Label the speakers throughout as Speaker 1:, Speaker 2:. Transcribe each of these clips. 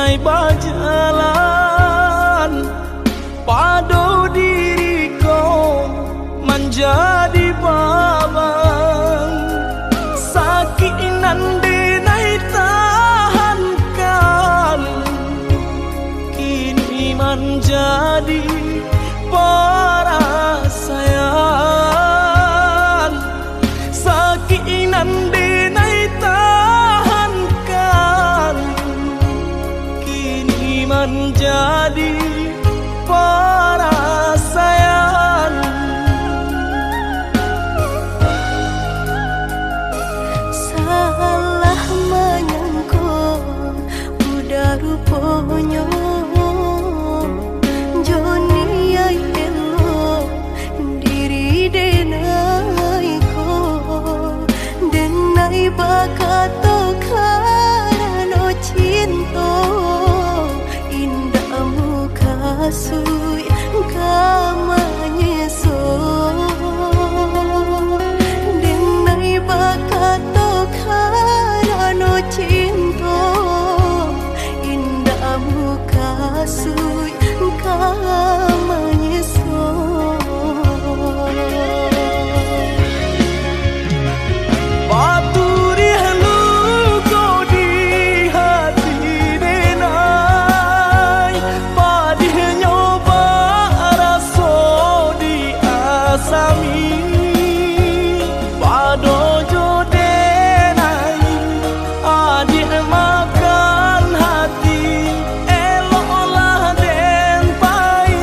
Speaker 1: nai berjalan padu diriku menjadi babang sakit nande nai tahankan kini menjadi perasaan sakit nande nai tahankan kini menjadi perasaan.
Speaker 2: Salah menyangka udah rupanya Joni ay elo diri denai ko denai bakato karano cinta indah muka sui kamanya so denai bakato karano cinta indah muka sui kamanya so
Speaker 1: Paturi halu kau di hati denai padih nyoba raso di asami pado jodenai adik makan hati eloklah den pai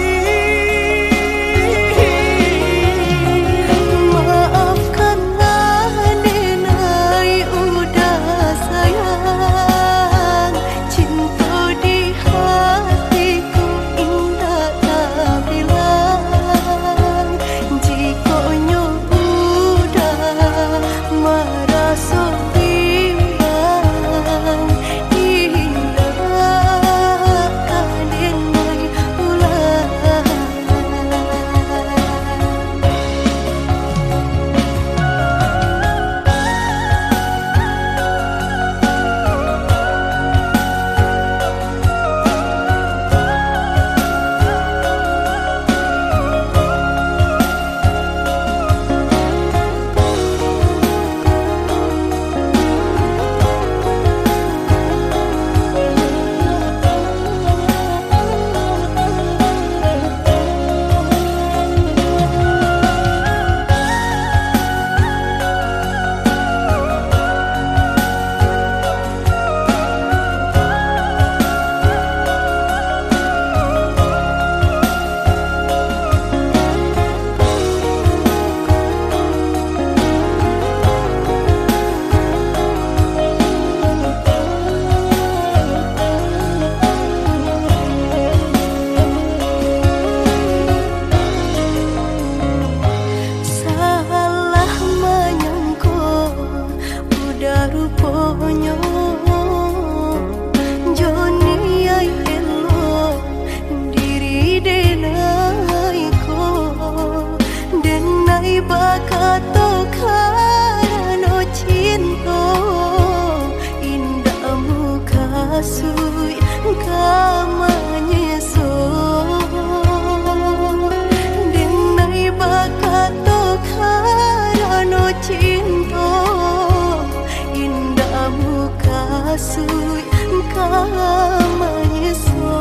Speaker 2: maafkanlah denai udah sayang cinta di hatiku indah tak bilang jika udah merasa bimbang indah denai ulang salah menyangka udah rupanya Joni ay elo diri denai ko denai bakato karano cinta indah muka sui kamanya so denai bakato karano cinta indah muka sui kamanya so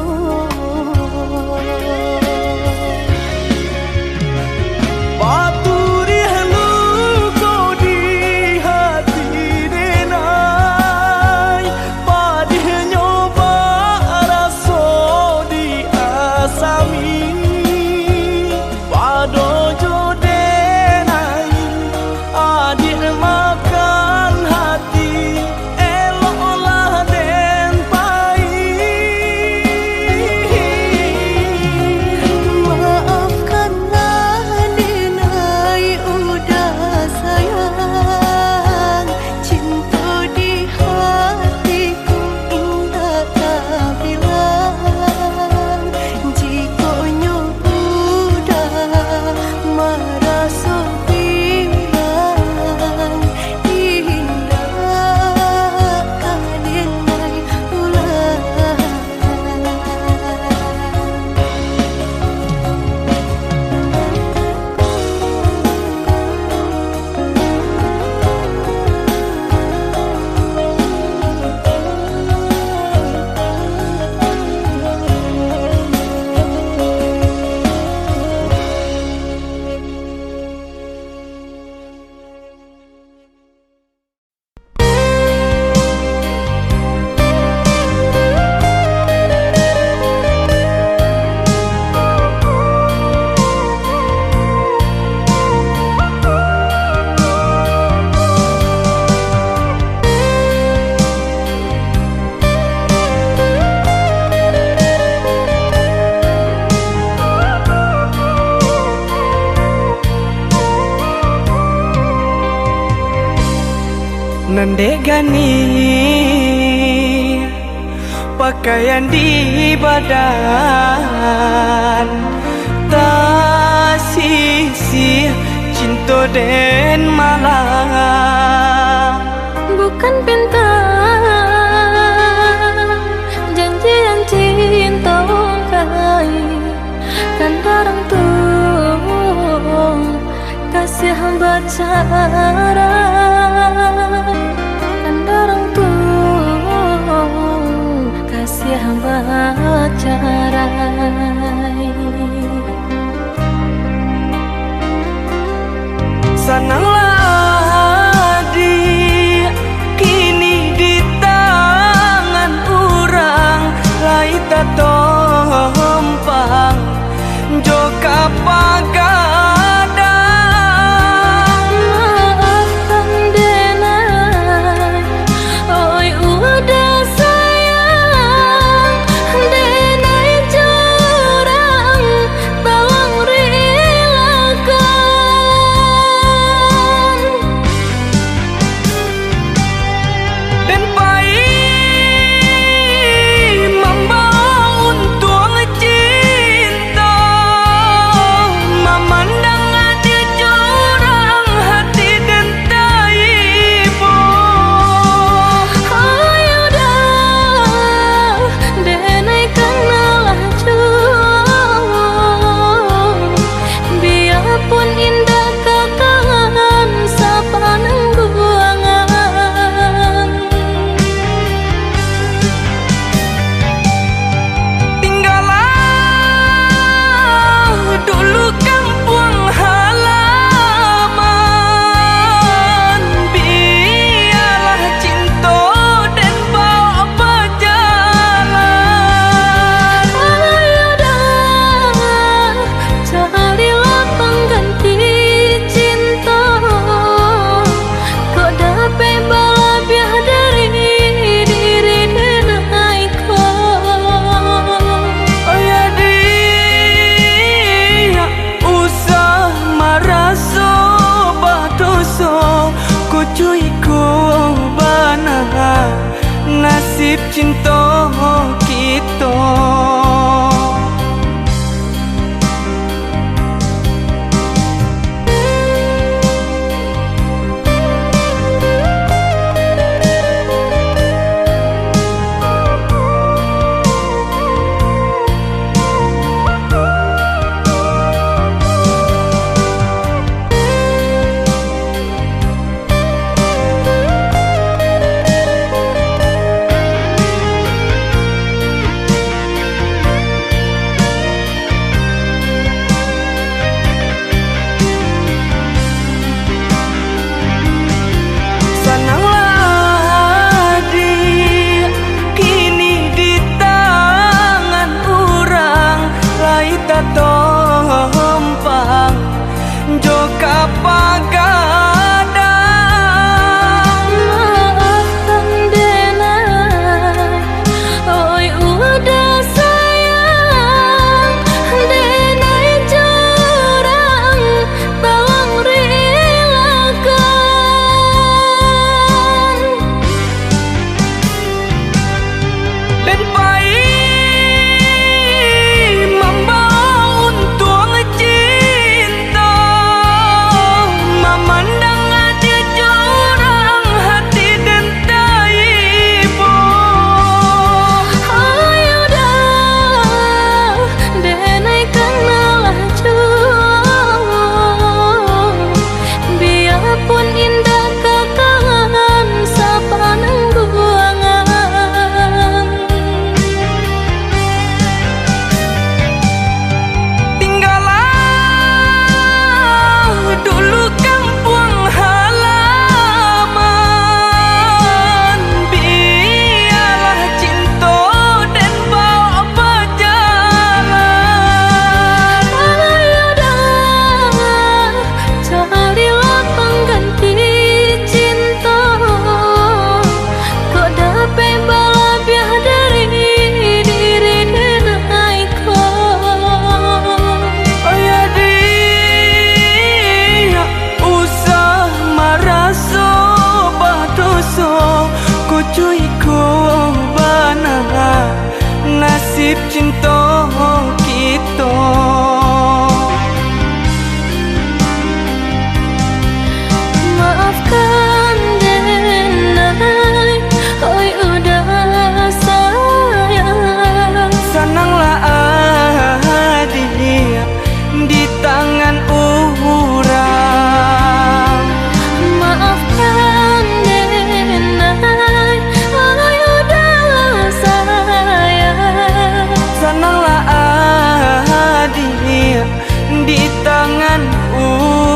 Speaker 1: Paturi halu kau di hati denai padih nyoba raso di asami pado jodenai adik makan hati eloklah Dek Gani, pakaian di badan tak sisi cinta den malam.
Speaker 2: Bukan pinta janji yang cinta kai kan darang tuh kasih hamba cara kan darang tuh kasih hamba cara.
Speaker 1: Sananglah di kini di tangan orang lai tak tompang joka pagadang.
Speaker 2: Maafkan denai, oi udah sayang denai curang tawang relakan.
Speaker 1: Dan pai membawa untung cinta, memandang ada curang hati dan taibo.
Speaker 2: Ayo dah denai kenalah curang, biarpun indah kekangan sapanang buangan.
Speaker 1: Tinggallah dulu kampung halaman, biarlah cinta dan bawa berjalan.
Speaker 2: Ayo dah carilah pengganti cinta, kau dapat balabiah dari diri denai kau.
Speaker 1: Oh ya dia usah maraso batoso kucui ko bana nasib cinta kita. nasib cinta kita.
Speaker 2: Maafkan denai, oi udah sayang.
Speaker 1: Senanglah dia di tangan orang.
Speaker 2: Maafkan denai, oi udah sayang.
Speaker 1: Senanglah dia di tangan orang.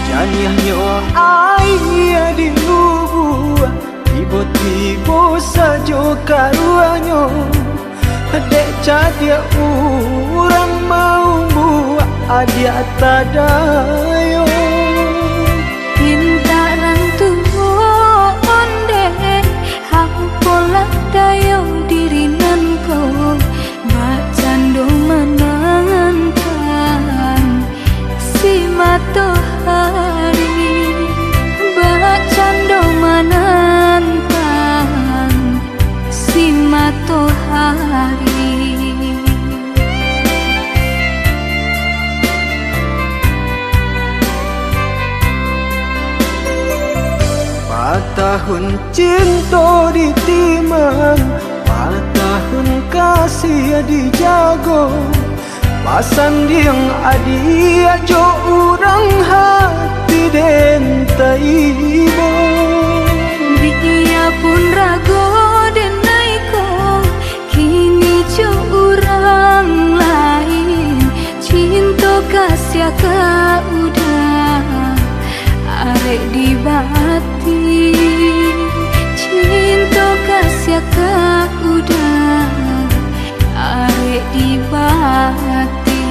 Speaker 1: Janiahnya ayah di lubuh, tiba-tiba saja karuannya. Dek cadia orang mau buat adia tadayo.
Speaker 2: Pintaran tuon deh, hampola dayo dirinan ko. Bacando menangan si matahari, bacando menantang si matahari.
Speaker 1: Tahun cinta ditimang, tahun kasih dijago. Pasan yang adia jo orang hati den taibo.
Speaker 2: Dia pun rago denai ko, kini jo orang lain. Cinta kasih ka udah arek di bati. Cinta kasih ka udah arek di bati.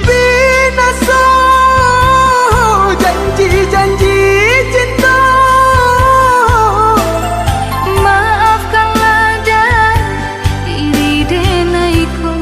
Speaker 1: Binasa janji-janji cinta.
Speaker 2: Maafkanlah dan diri denai ko.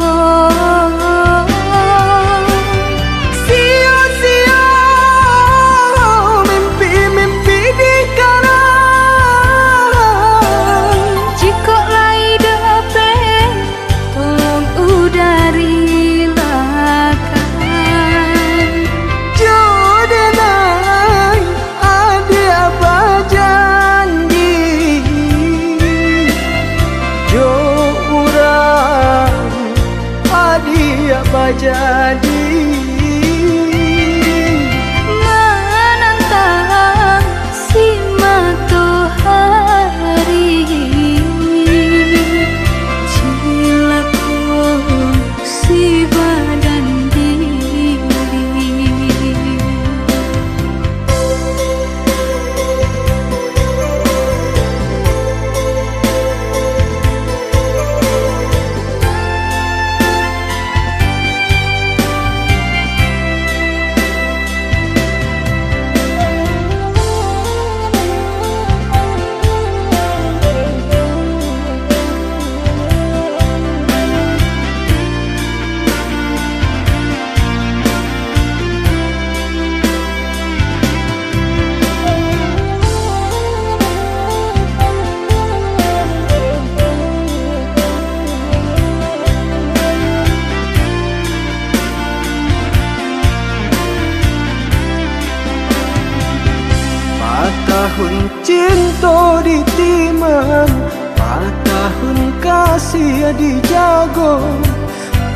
Speaker 1: tahun cinta ditimang, 4 tahun kasih dijago.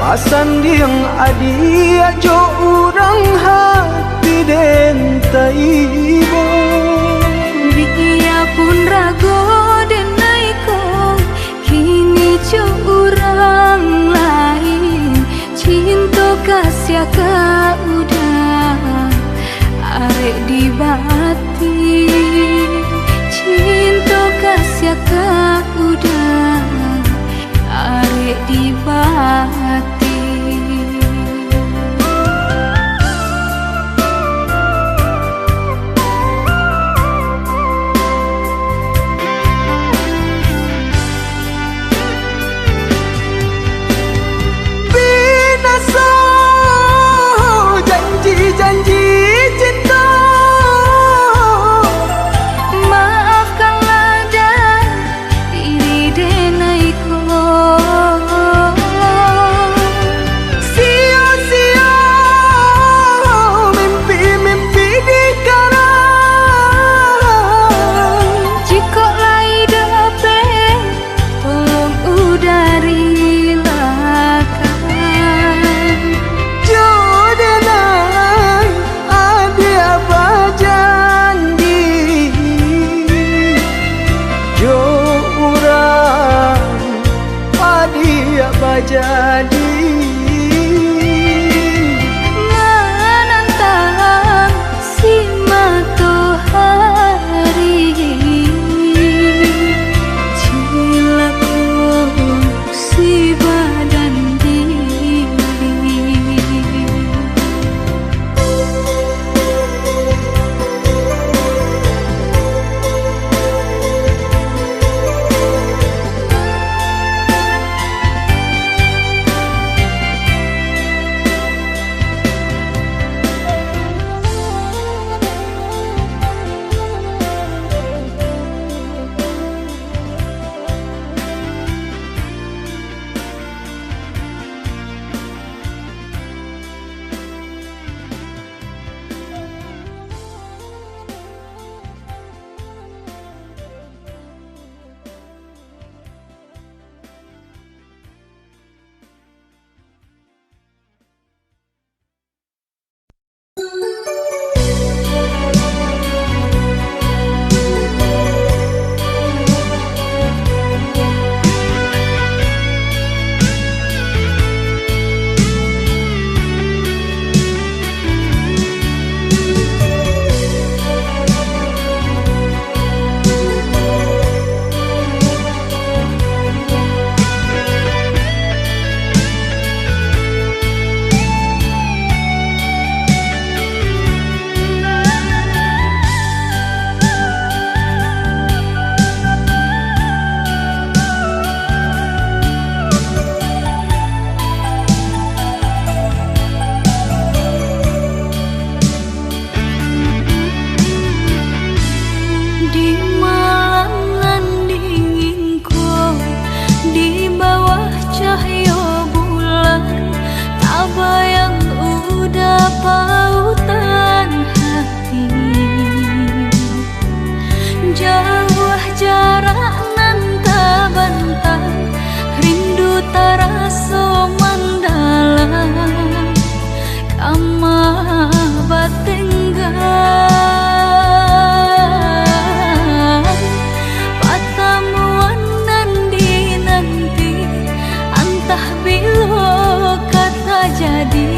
Speaker 1: Pasan diang adi ajo urang hati den taibo.
Speaker 2: Biya pun rago den naiko, kini jo urang lain. Cinta kasih ka udah arek di bati. Cinta kasih ka udah arek di bati.
Speaker 1: Binasa janji-janji cinta,
Speaker 2: Maafkanlah dan diri denaiko.
Speaker 1: sia-sia mimpi-mimpi dikarang.
Speaker 2: Jika lai dape tolong udarilakan.
Speaker 1: Jodenai adi apa janji, jo urang adi apa jadi.
Speaker 2: Menantang si matahari, cilaku si badan diri. Di malam dinginku, di bawah cahaya bulan, tak bayang udah pautan hati. Jauh jarak nan tak bantah, rindu tak rasa mendalam, kama batenggan. Pertemuan nan dinanti, entah bila kata jadi.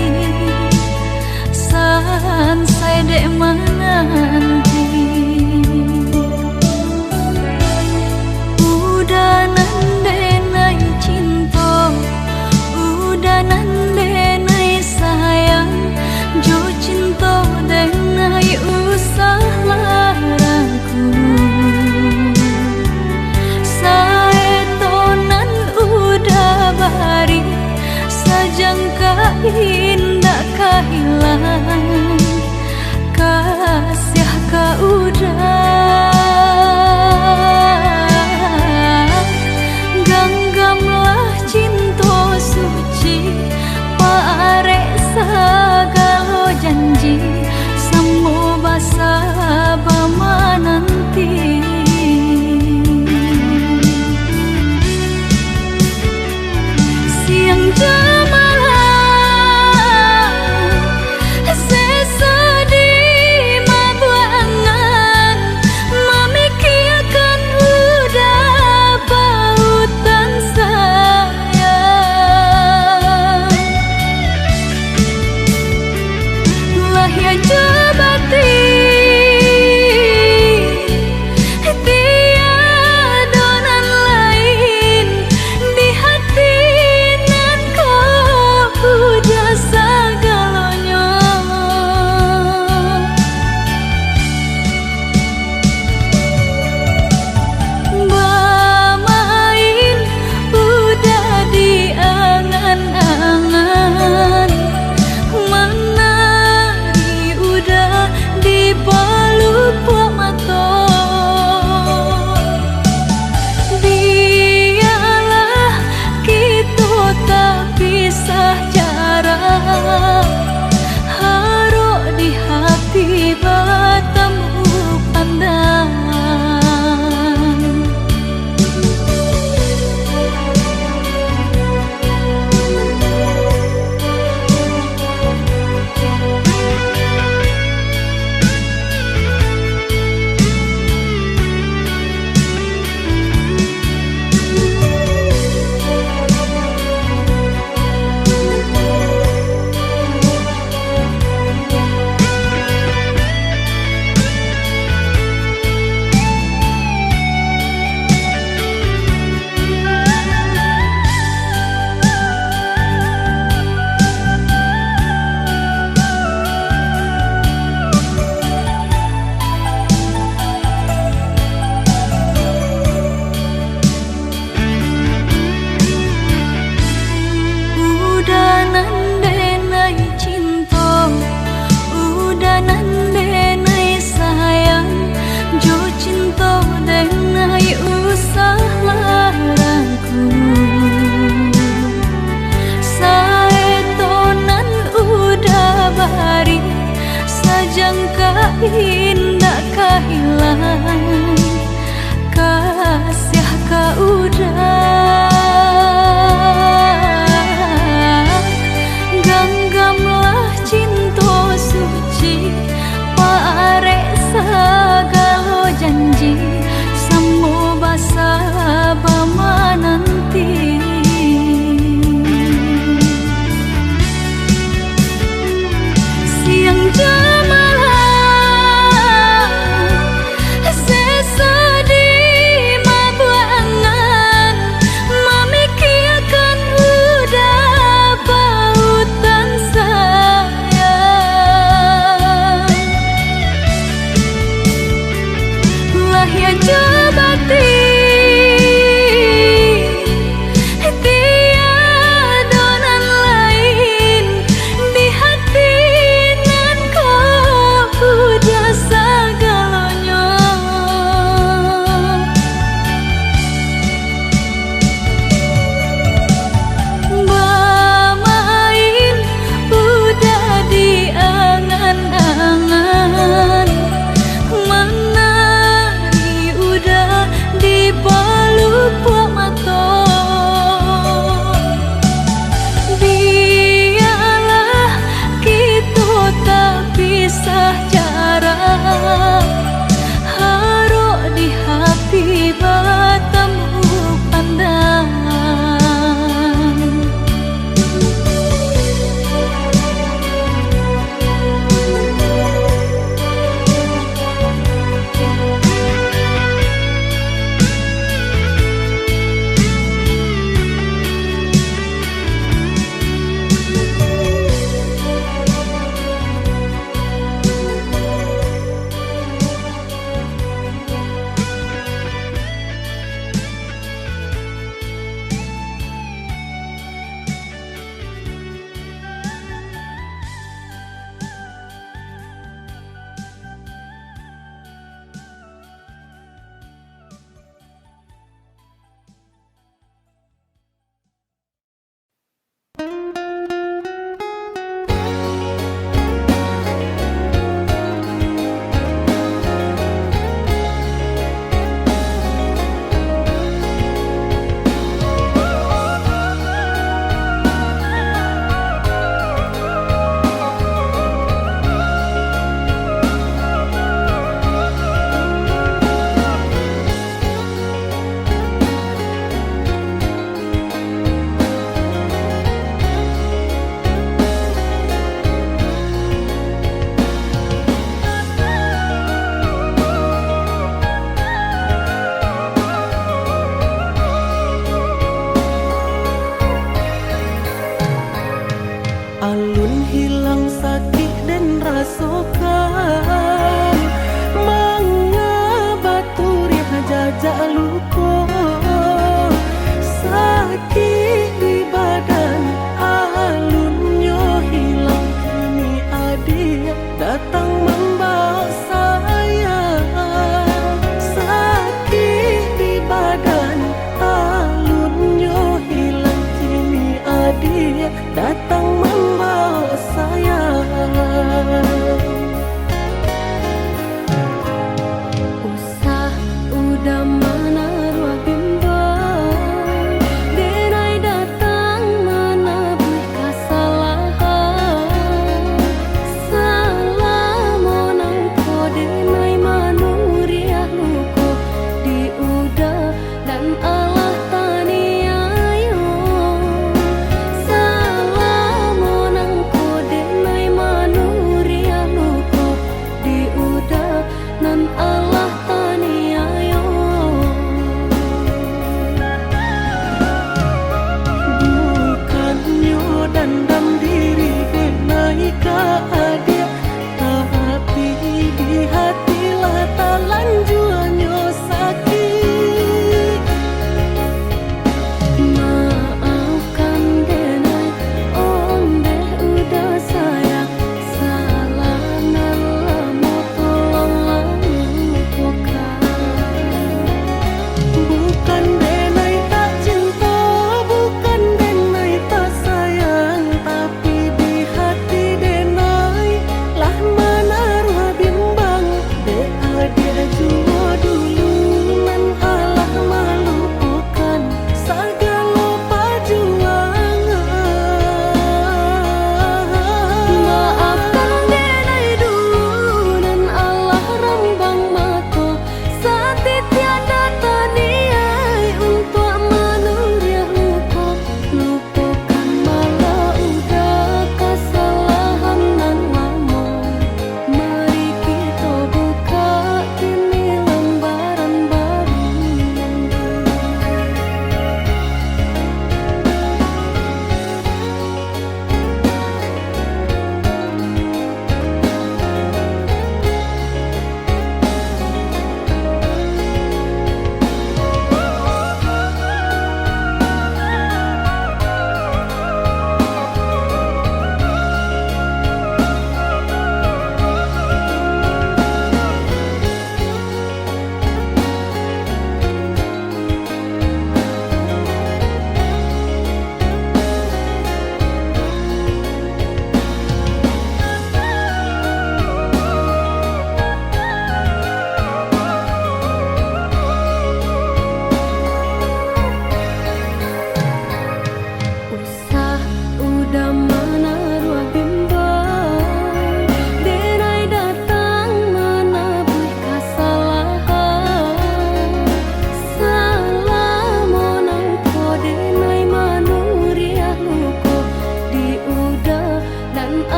Speaker 2: indah kehilangan kasih kau udah genggamlah cinta suci pare segala janji semua basa bama nanti siang jamalah sesedih mabuangan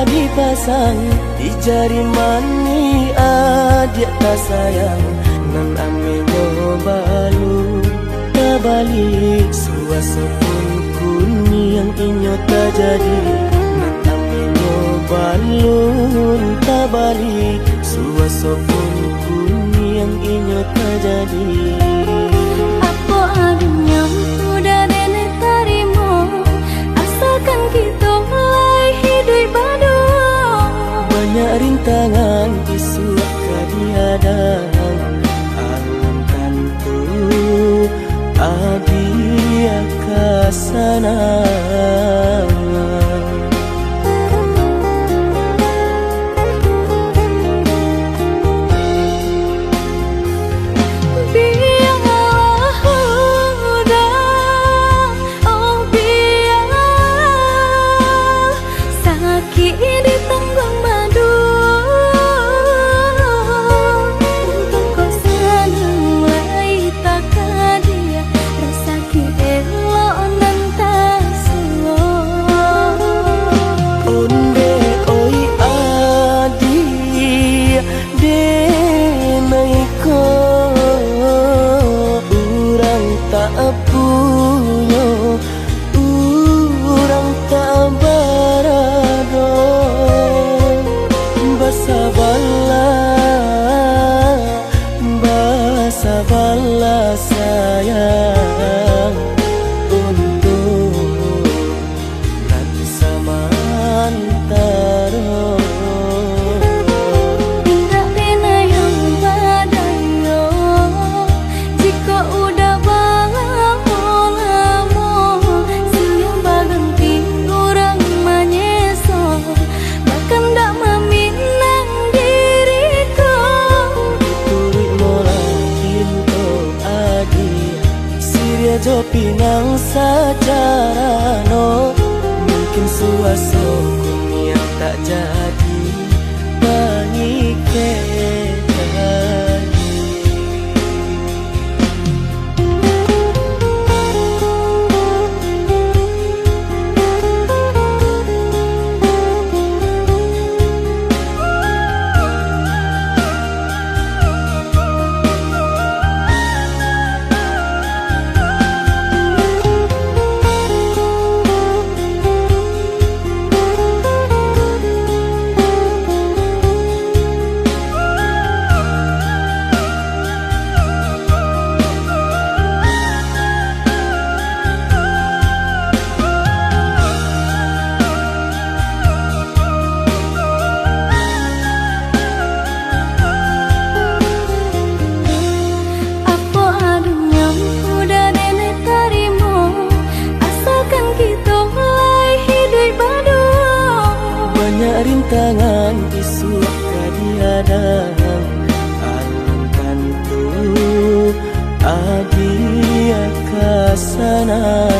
Speaker 1: dipasang di jari mani adik tak sayang nan amenyo balu tabalik suasa pun kuni yang inyo tak jadi nan amenyo balun tabalik suasa pun kuni yang inyo tak jadi.
Speaker 2: Apa adanya udah nenek tarimo asalkan kita mulai hidup baru.
Speaker 1: Banyak rintangan isu kadihadang alam tentu adia kasana. Sabarlah sayang untuk nanti samantara.
Speaker 2: Tak pernah yang badayo jika udah lamo siang berganti orang menyesal bahkan tak meminang diriku.
Speaker 1: Turik mola Siria jo pinang secara no mungkin suaso yang tak jadi pengikir lagi. Rintangan isu kadihadang alam tentu adia kasana.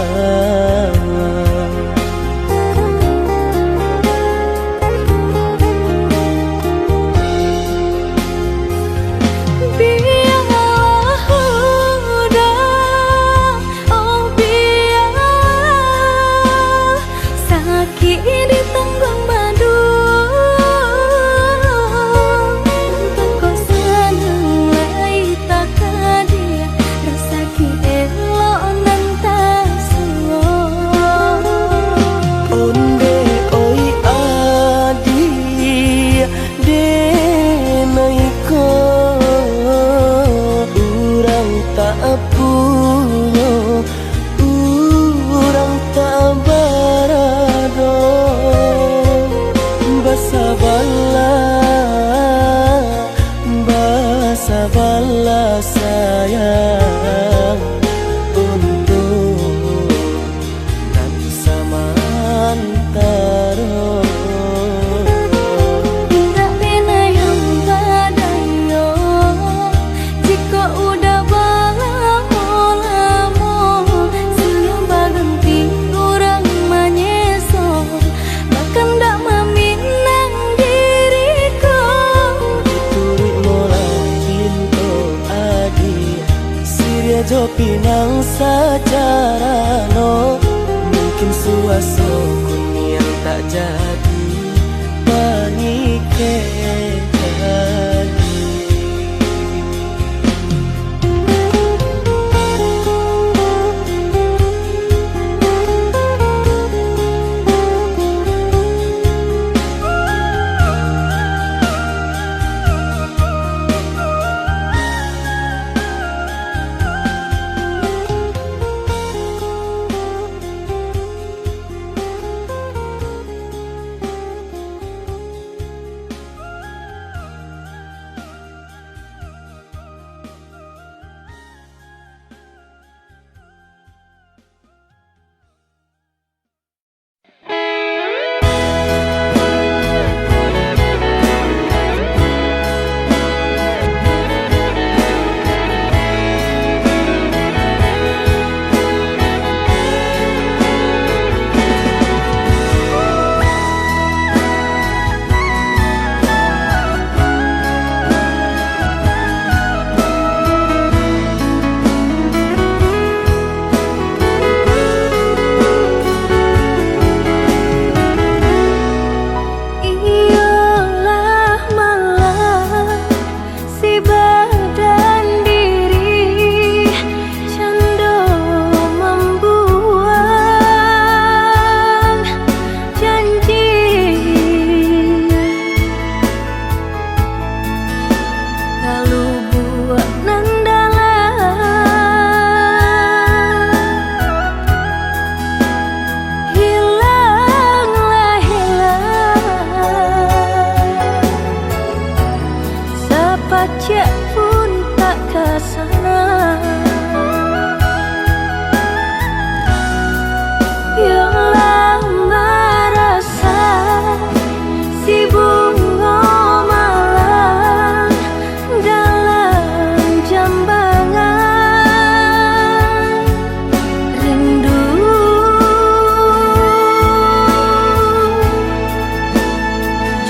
Speaker 1: Sabarlah sayang untuk nanti samantara.
Speaker 2: Tak pernah yang badayo jika udah lamo siang berganti orang menyesal bahkan tak meminang diriku.
Speaker 1: Diturik mola Siria jo pinang secara no mungkin suaso yang tak jadi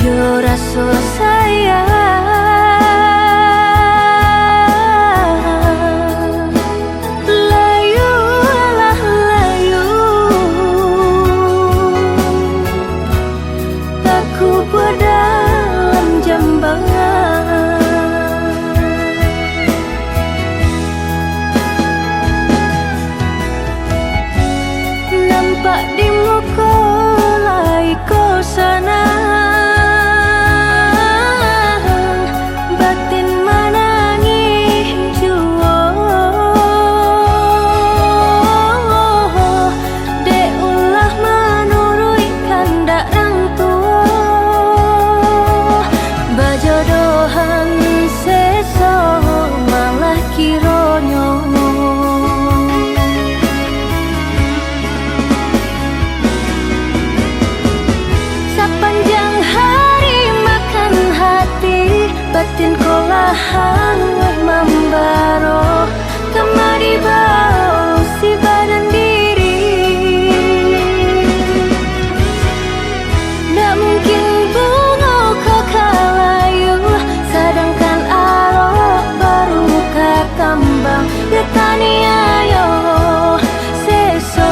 Speaker 2: Bajo rasa sayang layu lah layu aku dalam jambangan nampak di muka lai ko sana batin menangis jua dek ulah menurui kandak rang tua bajodohan seso malah kironyo sepanjang hari makan hati batin kolahan membaro kemari bau si badan diri tak mungkin bunga kau kalayu sedangkan arok baru ke kambang ya tania yo seso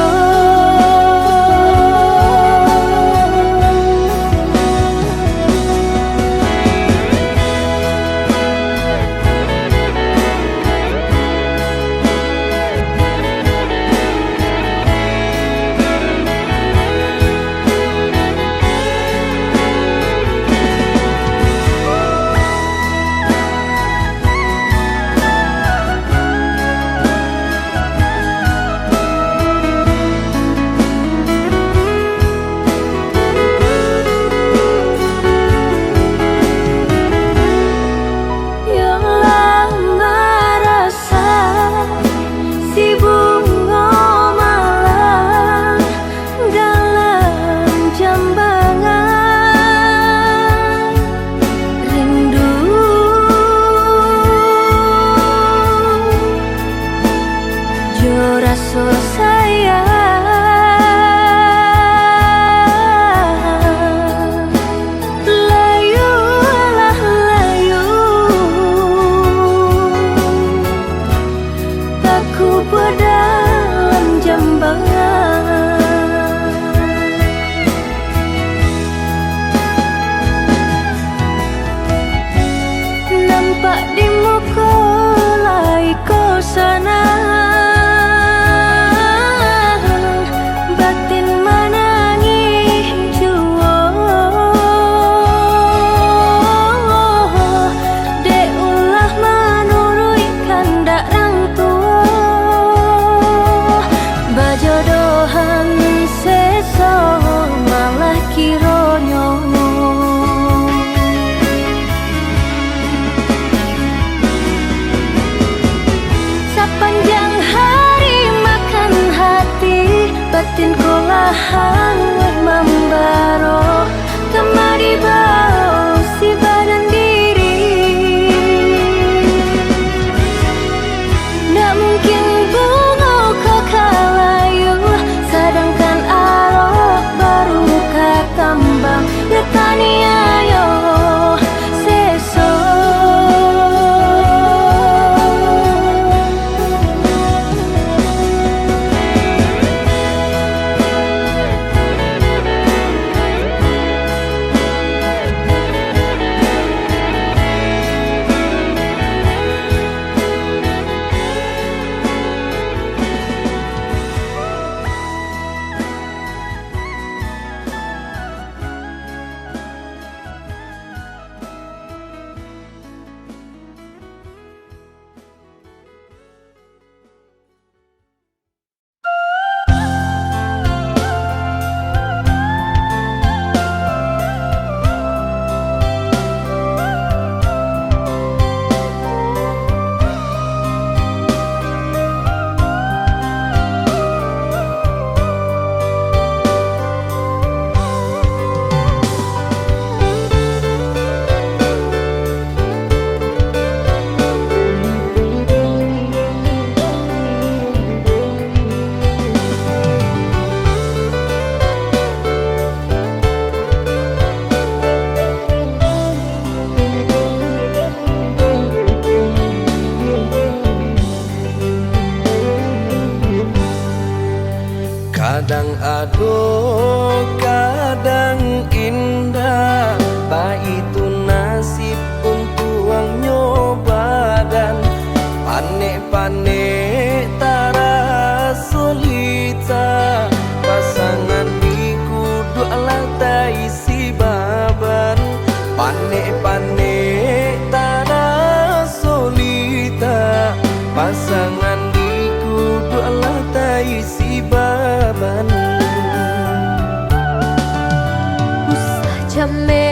Speaker 2: jame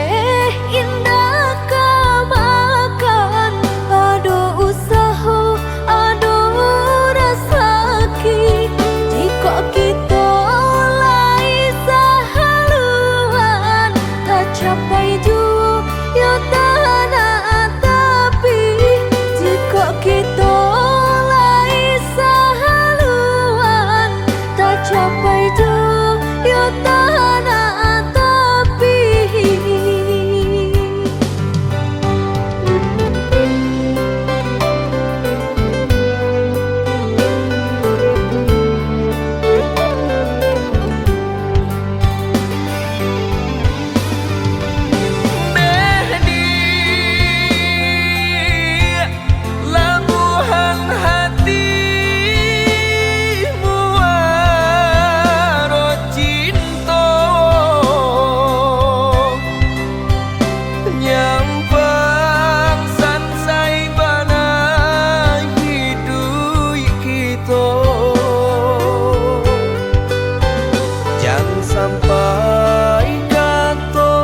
Speaker 2: indah kamakan. Aduh usaha, aduh rasaki. Jika kita lai sahaluan, tak capai jua ya tanah tapi. Jika kita lai sahaluan, tak capai jua ya tanah tapi.
Speaker 1: Labuhan hatimu waro cinta, nyampang sansai bana hidup kita. Jangan sampai kata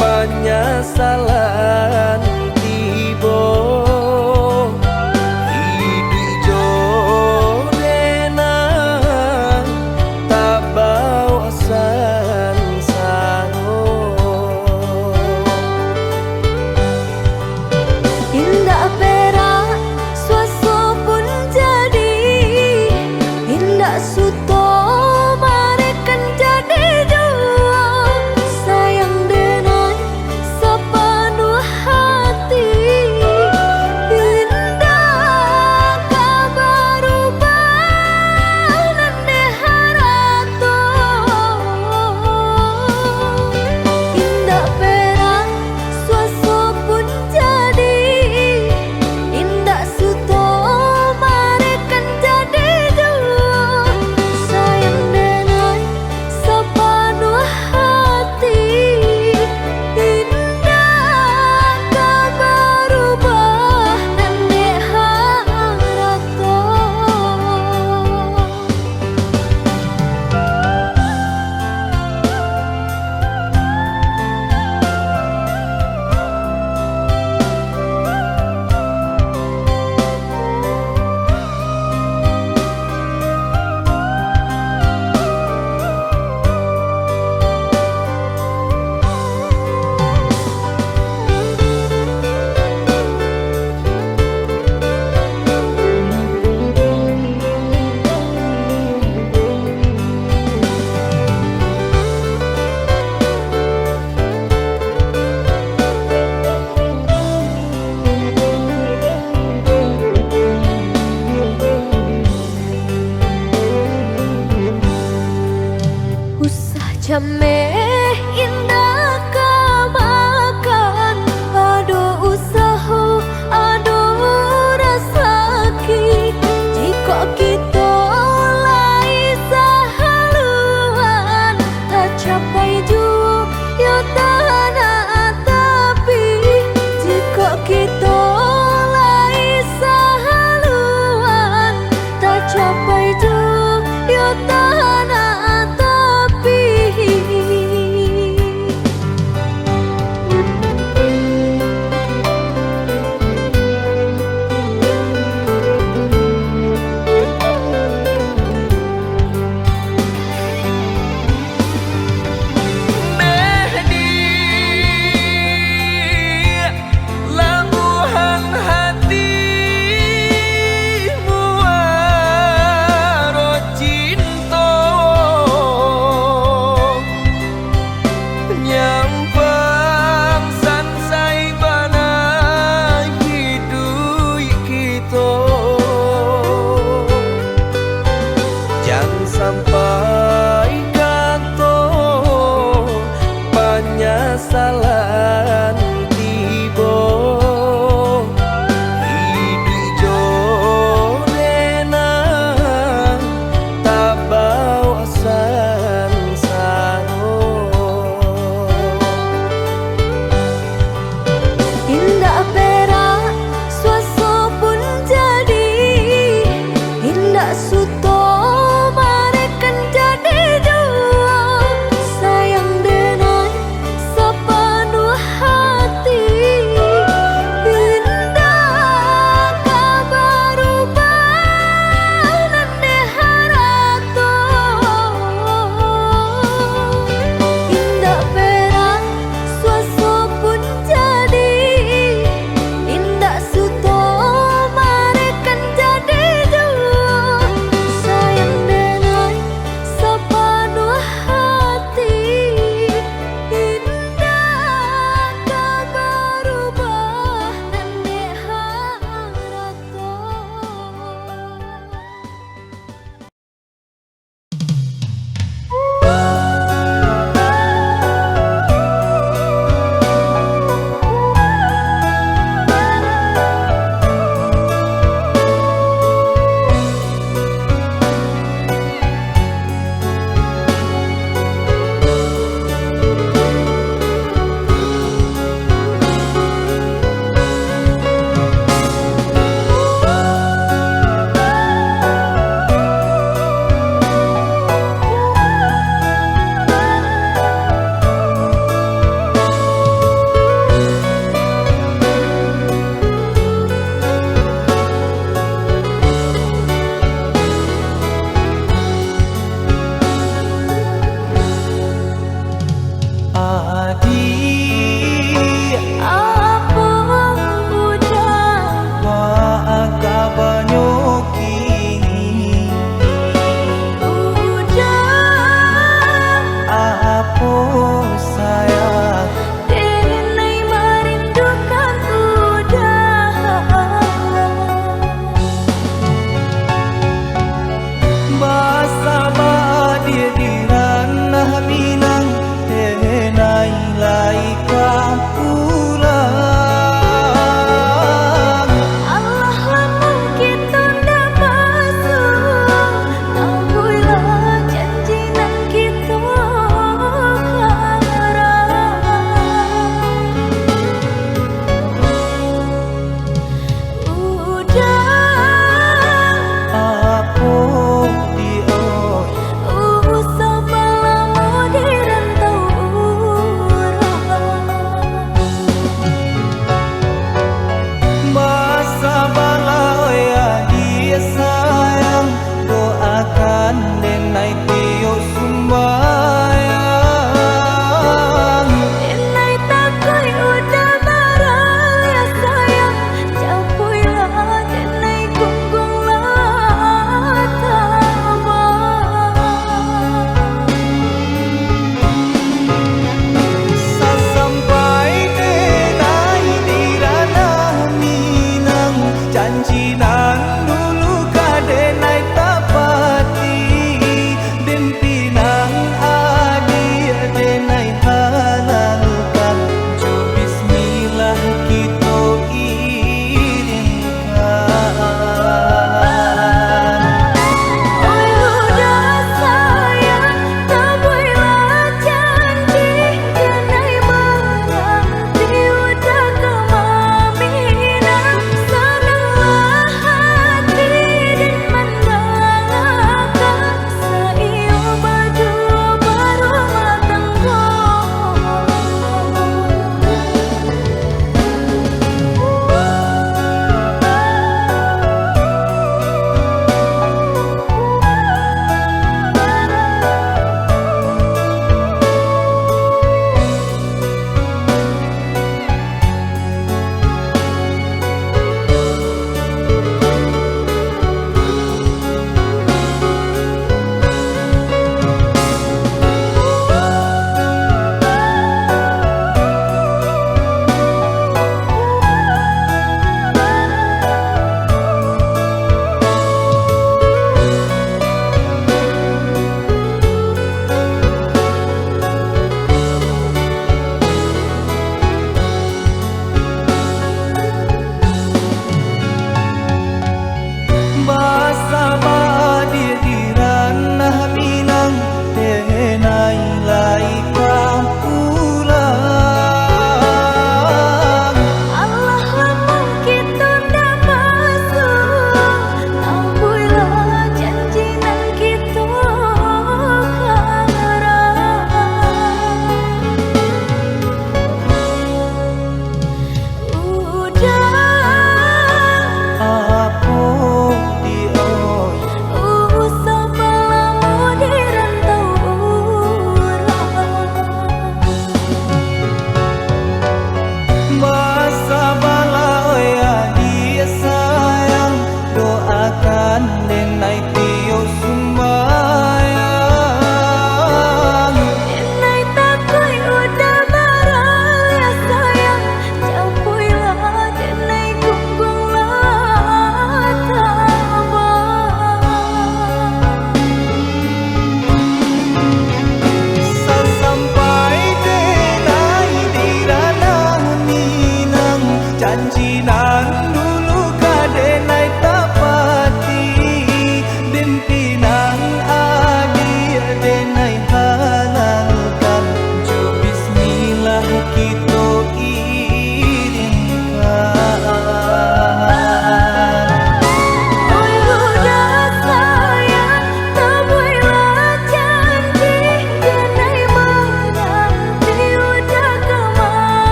Speaker 1: penyesalan tiba. Hidup jodena tak bawa sansaro.
Speaker 2: Indah perak suasa pun jadi, indah suto marekan jadi jua. Sayang dengan sepenuh hati, indah kabar ubah nande harato. Indah perak suasa pun jadi, indah suto marekan jadi jua. Sayang dengan sepenuh hati, indah kabar ubah nande harato. Usah jame indah kamakan. Aduh usaha, aduh rasaki. Jika kita lai sahaluan, tak capai jua ya tanah tapi. Jika kita lai sahaluan, tak capai jua ya tanah tapi.
Speaker 1: Labuhan hatimu waro cinta, nyampang sansai bana hidup kita. Jangan sampai kata penyesalan tiba. Hidup jodena tak bawa sansaro.
Speaker 2: Indah perak suasa pun jadi, indah suto marekan jadi jua. Sayang dengan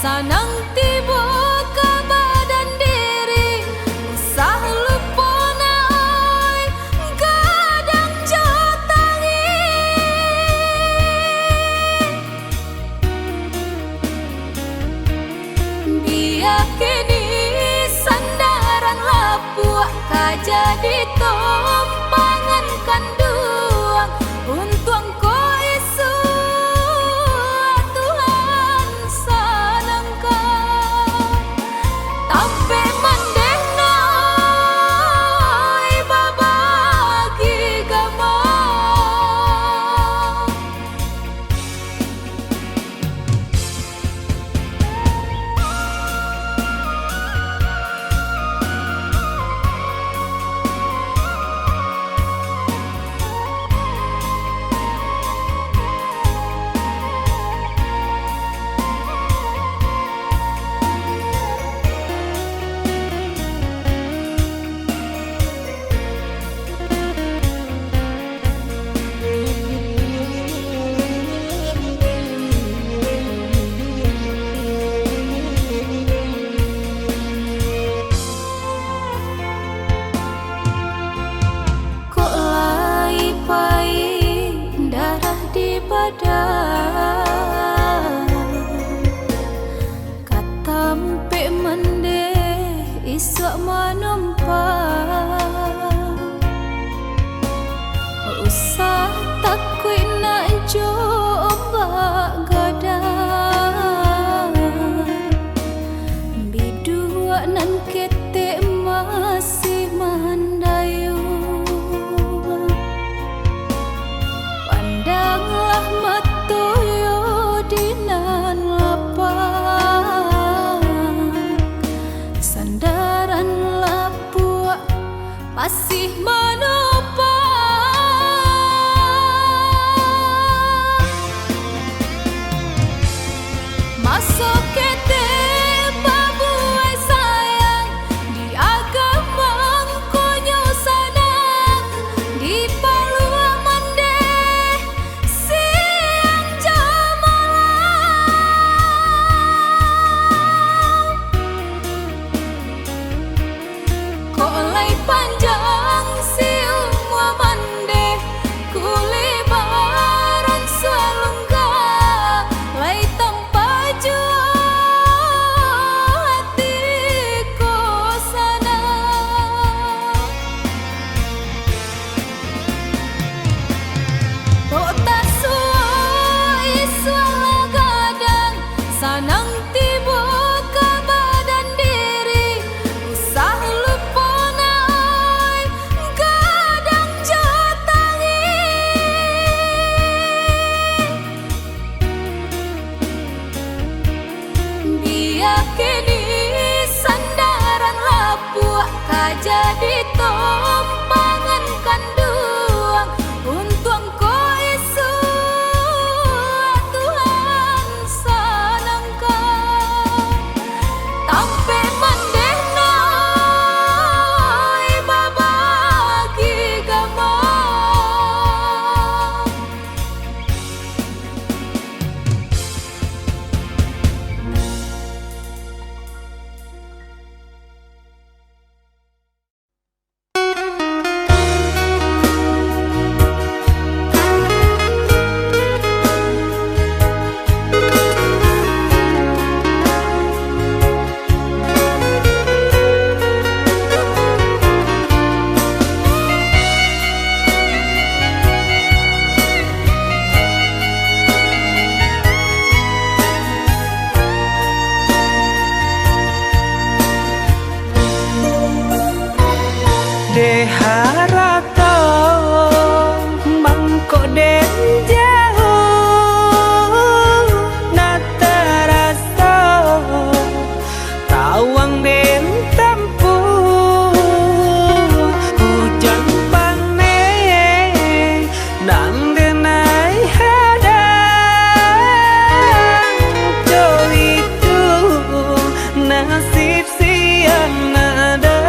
Speaker 2: sanang tiba ke badan diri usah lupa naoi kadang jotangi biar kini sandaran lapuk kajadi tompangan kanduang untung ko isu Tuhan sanangka tapi mandena babagi gama katampe mende isok manumpang usah takut nak coba gadang bidua nan ketek masih mandayu pandanglah matoyo dinan lapang sandaran lapuk masih menopang masuk kete babuai sayang di agama konyo sanang di palua mande siang jamalang kok lay panjang si umwa mande kulibaran sualungga lay tanpa jua hatiku sana kok tak suai suala gadang sanang tiba ke badan diri usah lupa naoi kadang jotangi biar kini sandaran lapuk kajadi tompangan kanduang untung ko isu Tuhan sanangka tampe mandena babagi gama
Speaker 1: De harata mangko den jauh na terasa tawang den tempu hujan pane dan denai hadang jo itu nasib siang nada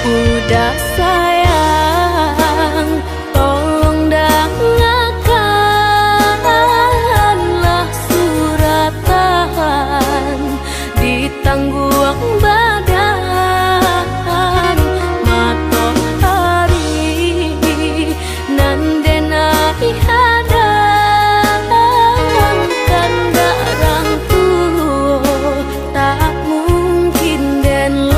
Speaker 2: Udah sayang, tolong dengarkanlah suratan di tangguang badan matahari nan denai hadang kanda rangku tak mungkin den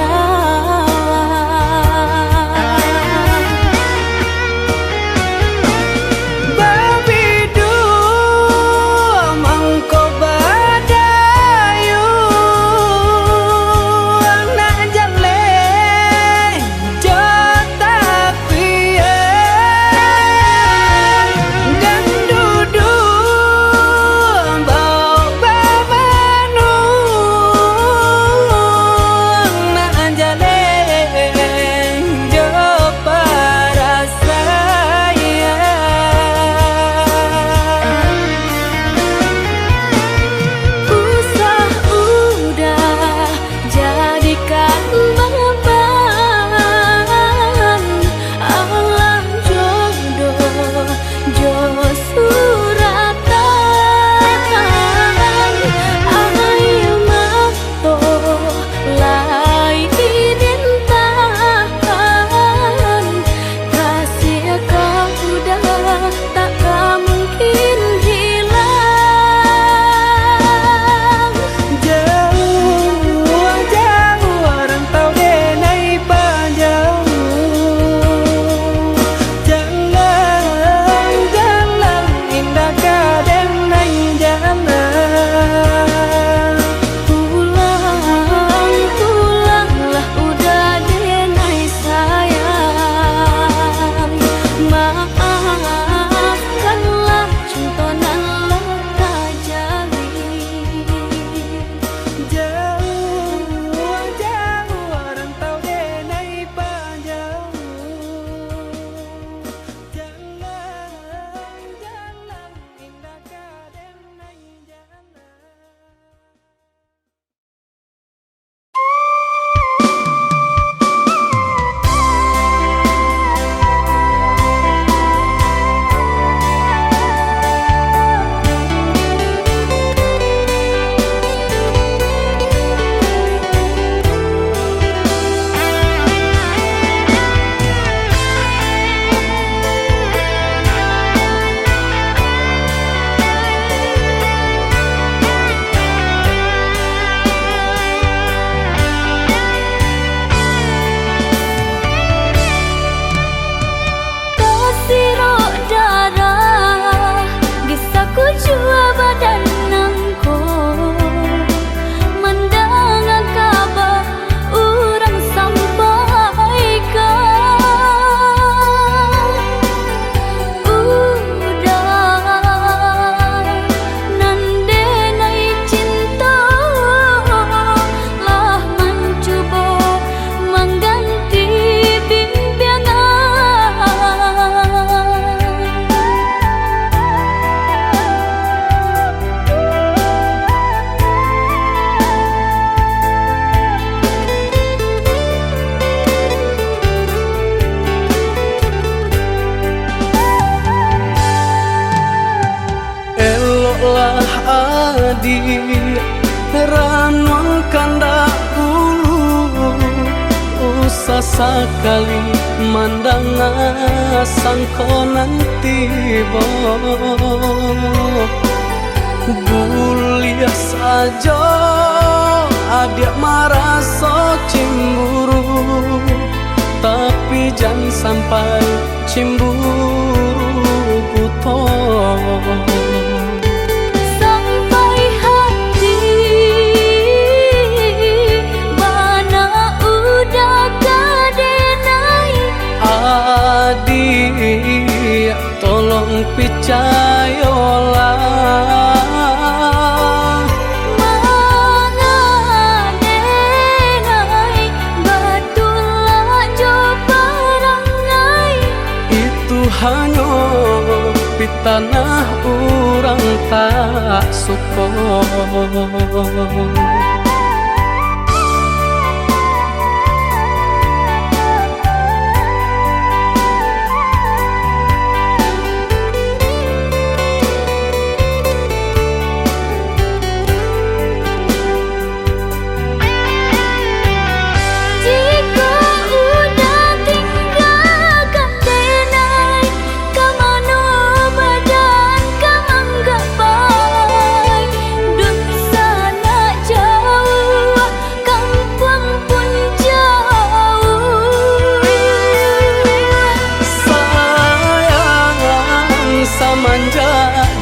Speaker 1: ranul kandak ulu usah sekali mandang sangkonan tiba buliah saja adik merasa cemburu tapi jangan sampai cemburu buta. Adik, tolong percayalah
Speaker 2: mengadenai betullah jo perangai
Speaker 1: itu hanya pitanah orang tak suka.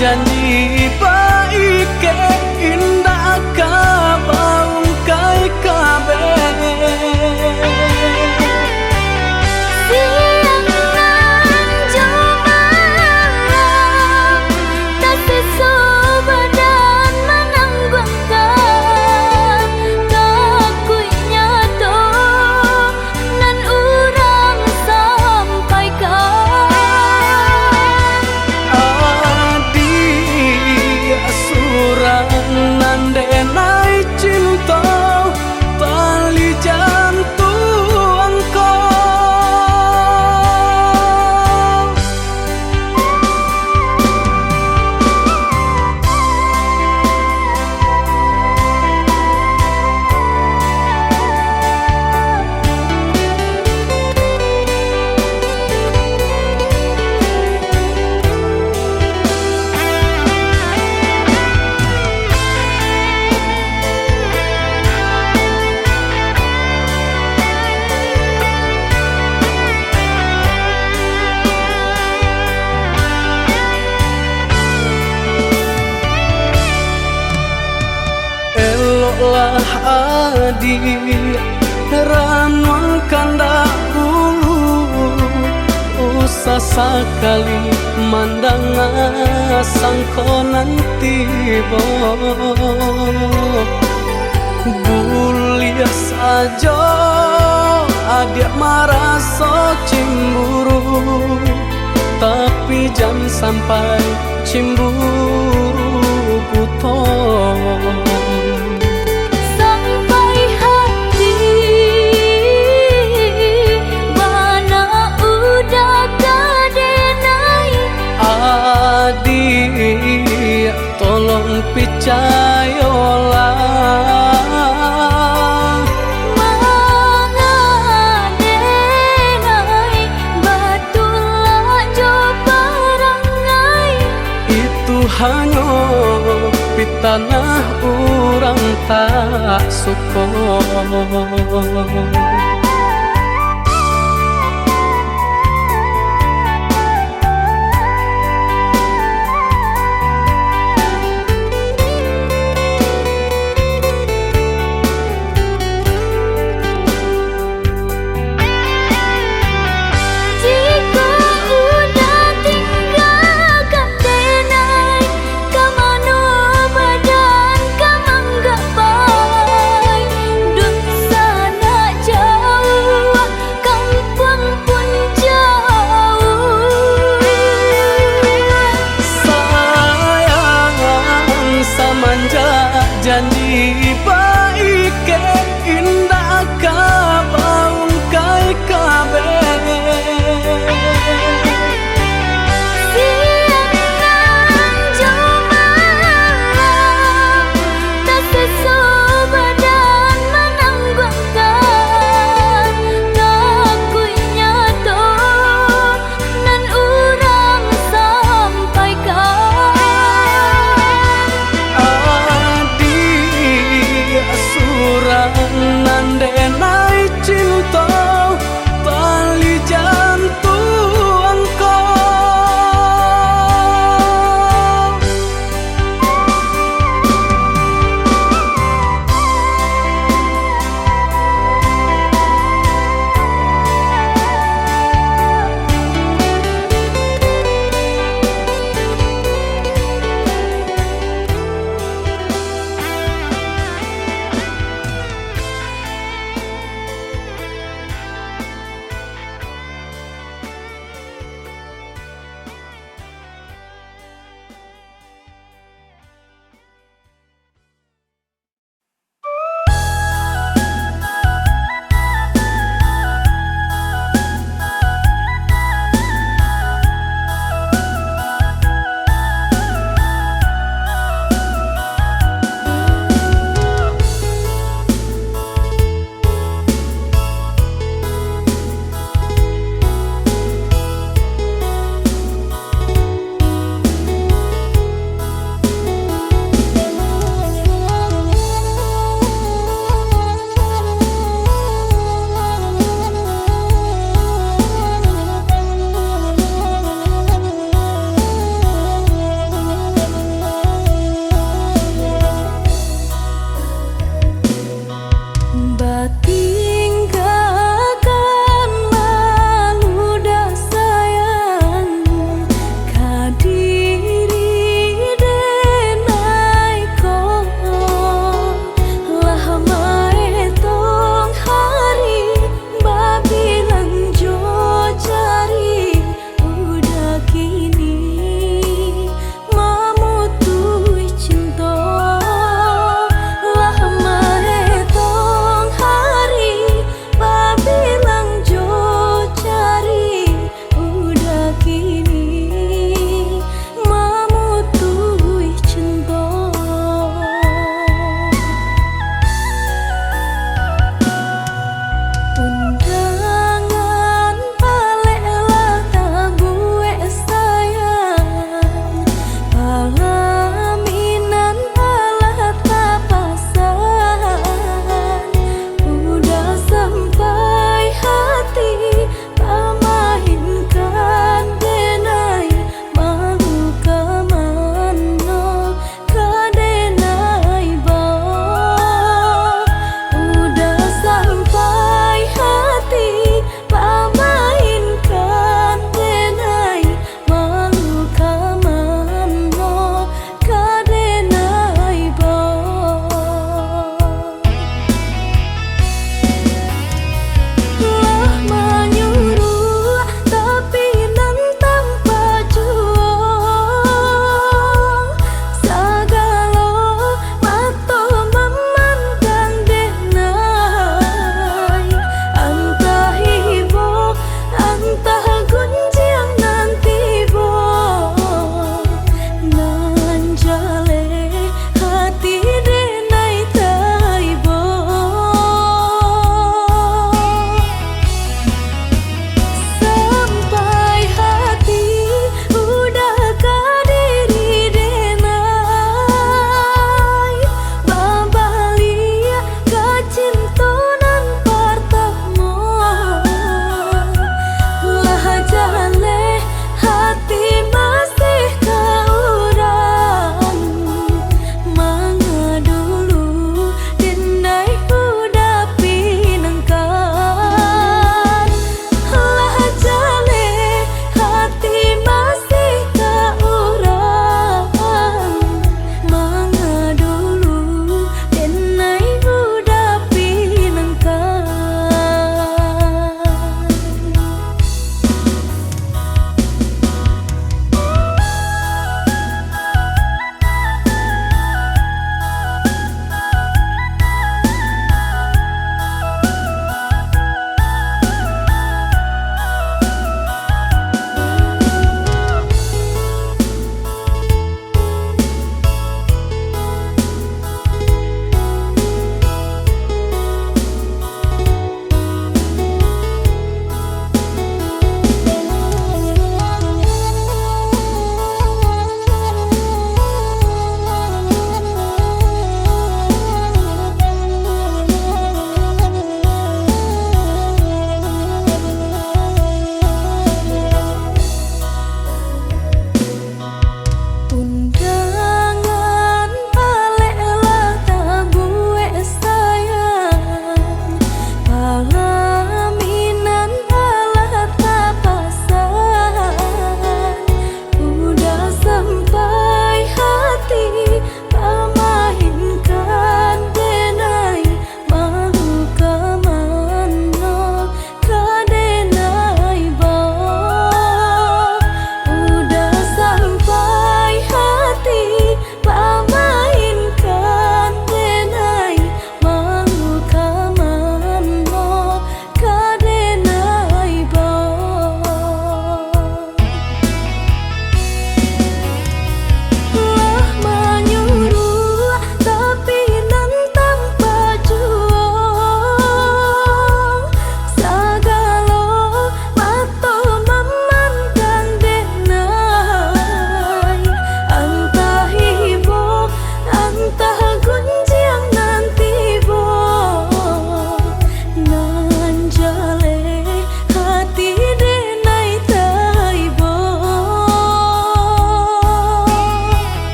Speaker 1: janji baik ke indah kabaung kai kabe.
Speaker 2: Siang nan jumalang tak sesobadan menanggungkan kakunya to nan urang sampaikan.
Speaker 1: Adi asuran nan denai cinta tali jantung kau. Eloklah adi ranuang kanda bulu, usah sekali mandang sangko nanti bo. Bulia saja adik merasa cemburu, tapi jangan sampai cemburu buto.
Speaker 2: Sampai hati bana udah kadenai.
Speaker 1: Adik tolong percayalah,
Speaker 2: Mangadenai batulah jo perangai.
Speaker 1: itu hanya pitanah orang tak suka.
Speaker 2: Jika udah tinggalkan denai, kamano badan kamang gak baik. Dosa nak jauh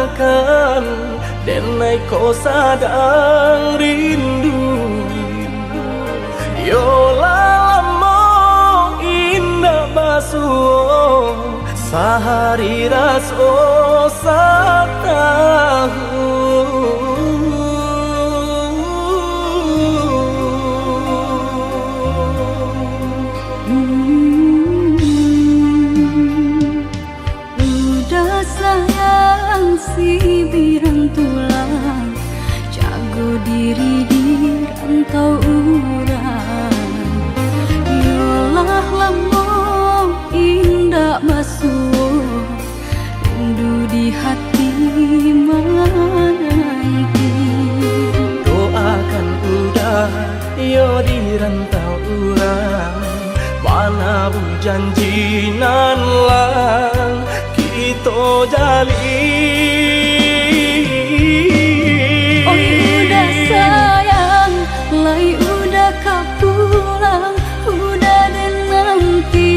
Speaker 1: akan denai kau sadang rindu. Yola lamo indah basuh sehari raso satahu.
Speaker 2: Udah sayang si birang tulang, jago diri di rantau urang. Yolah lamo indah basuh, rindu di hati menanti.
Speaker 1: Doakan udah yo di rantau urang, mana bu janji nan lang kita jalin.
Speaker 2: Oh udah sayang, lai udah kau pulang, udah dan nanti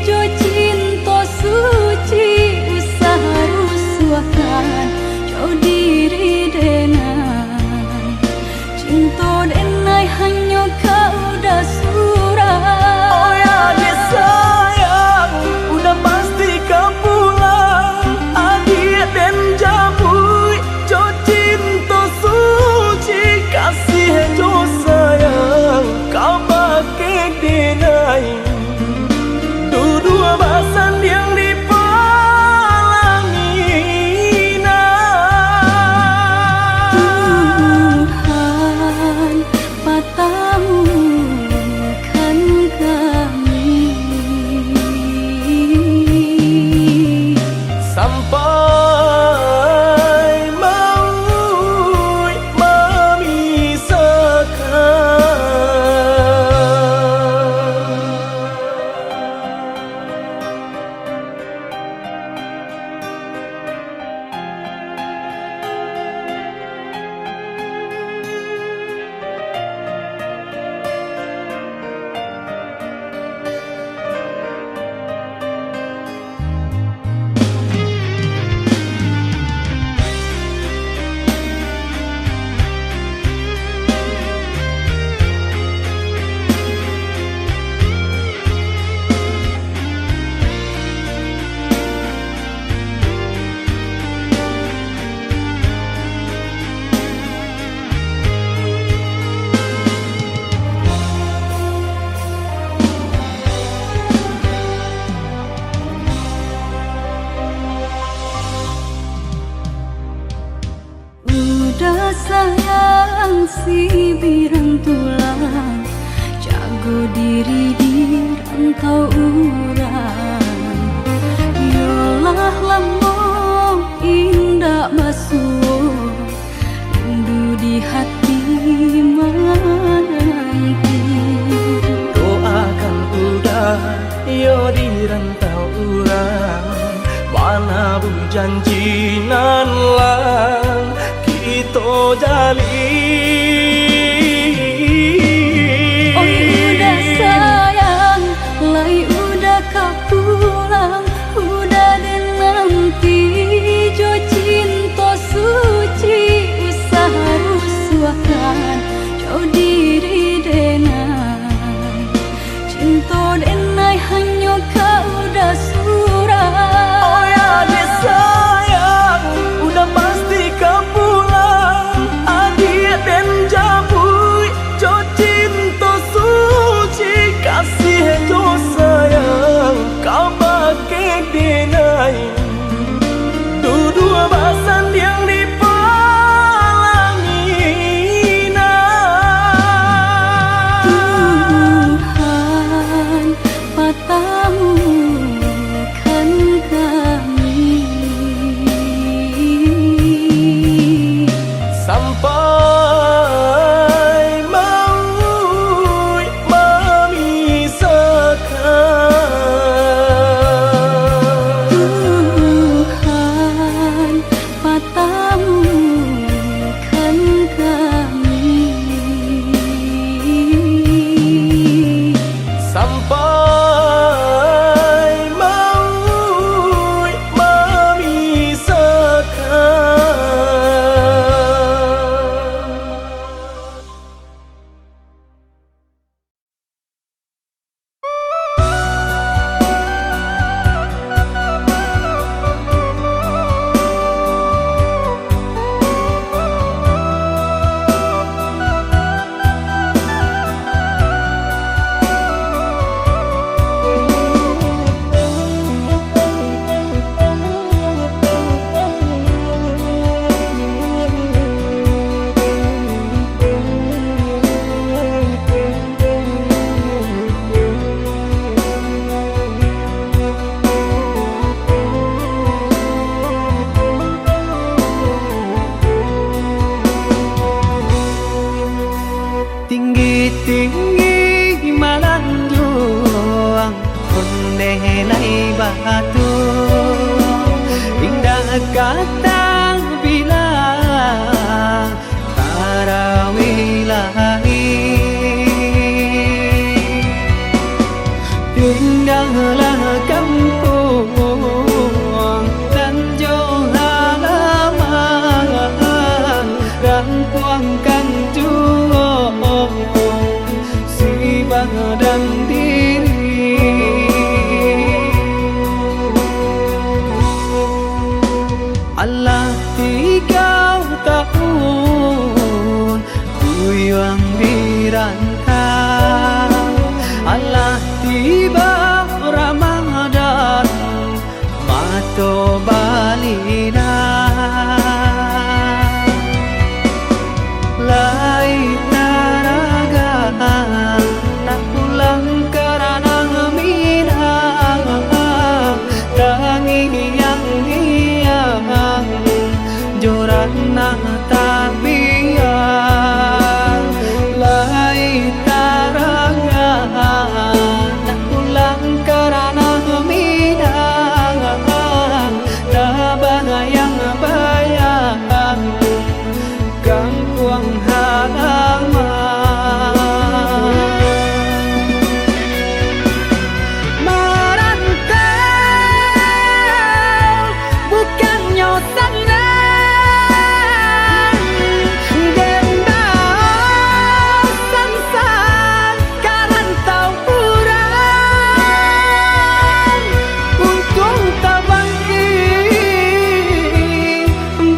Speaker 2: jo cinta suci usaha rusuhkan jauh diri denai, cinta denai hanya kau udah surah.
Speaker 1: Oh ya dia sayang, udah pasti kau pulang, adik dan jabui jo cinta suci kasih jo sayang kau pakai denai. Dua basan yang dipalangina.
Speaker 2: Tuhan patamukan kami
Speaker 1: Sampai maut
Speaker 2: Udah sayang si birang tulang, jago diri di rantau urang. Yolah lamo indah basuh, rindu di hati menanti.
Speaker 1: doakan udah yo di rantau urang, mana bu janji nan lang kita jalin.
Speaker 2: Oh udah sayang, lai udah kau pulang, udah dan nanti jo cinta suci usaha rusuhkan jauh diri denai, cinta denai hanya kau udah surah.
Speaker 1: Oh ya dia sayang, udah pasti kau pulang, adik dan jabui jo cinta suci kasih jo sayang kau pakai denai. Dua basan yang dipalangina.
Speaker 2: Tuhan patamukan kami
Speaker 1: Sampai maut memisahkan.
Speaker 2: Tuhan
Speaker 1: satu, indah kata bilang tarawilahi. Indahlah kampung Tanjung halaman, rampuangkan juang si badan diri. Allah 3 tahun kuyang dirantau, Allah tiba Ramadan mato balina. Lai taraga tak pulang karena minang, tangi yang hiang jorana tabian. Lai taraga tak pulang karena minang, tak yang bayang kampung halaman. Merantau bukannya senang, dendam sansan karantau urang, untung tak bangkit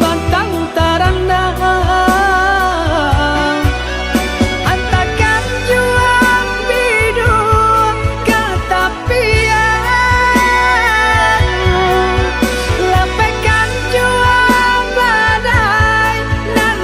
Speaker 1: bantang tarandang. Antakan juang biduk kata pian, lapaikan juang badai dan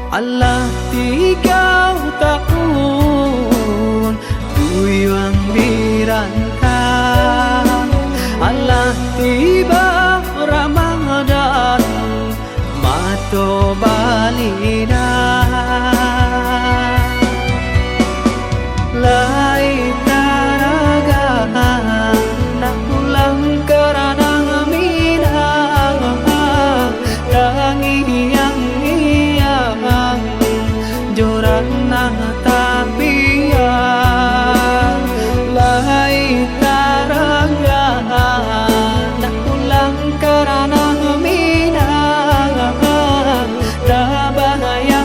Speaker 1: Allah 3 tahun kuyang dirantau, Allah tiba Ramadan mato balina. Lai taraga tak pulang karena minang, tangi yang hiang jorana tabian. Lai taraga tak pulang karena minang, tak bahaya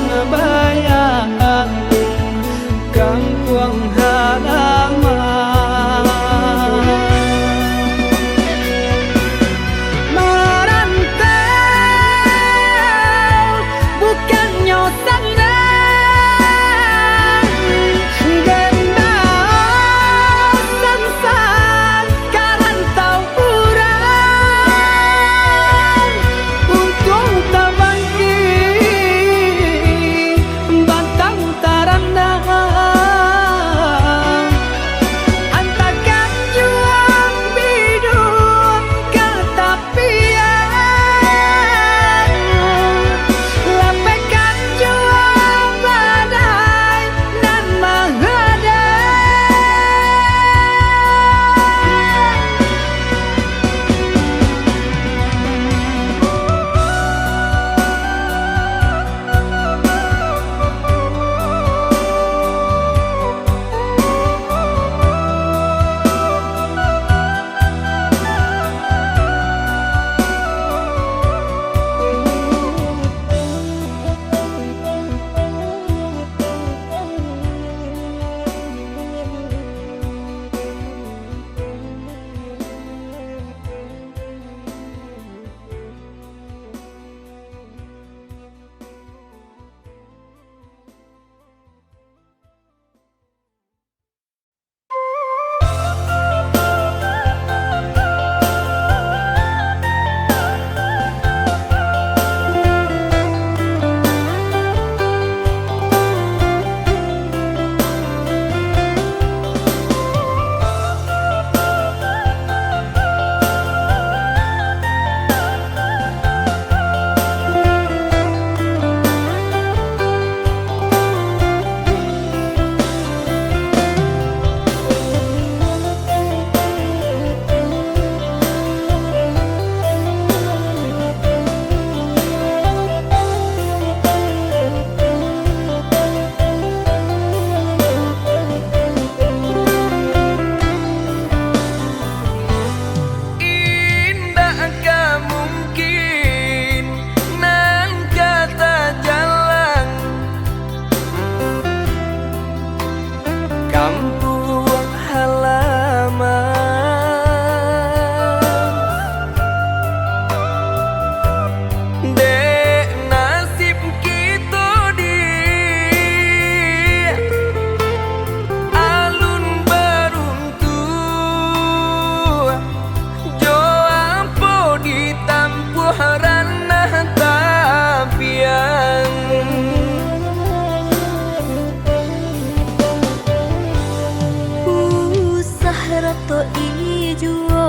Speaker 2: to ijuo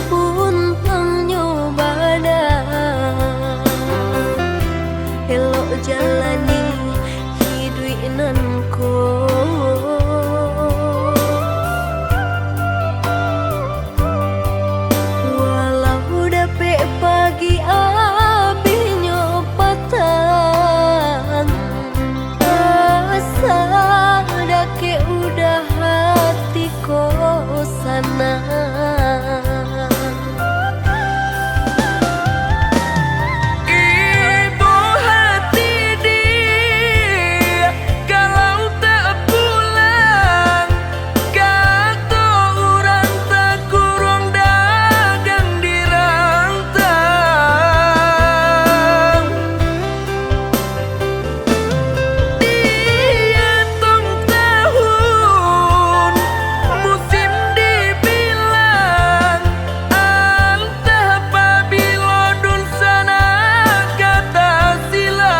Speaker 2: puntang nyobada elok jalani hiduinanku walau dapet pagi api nyopatan asa dake udah hati sana
Speaker 1: Ibu hati dia kalau tak pulang kata orang tak kurang dagang di rantang dia tong tahun musim dibilang antah pabilo dun sana kata silam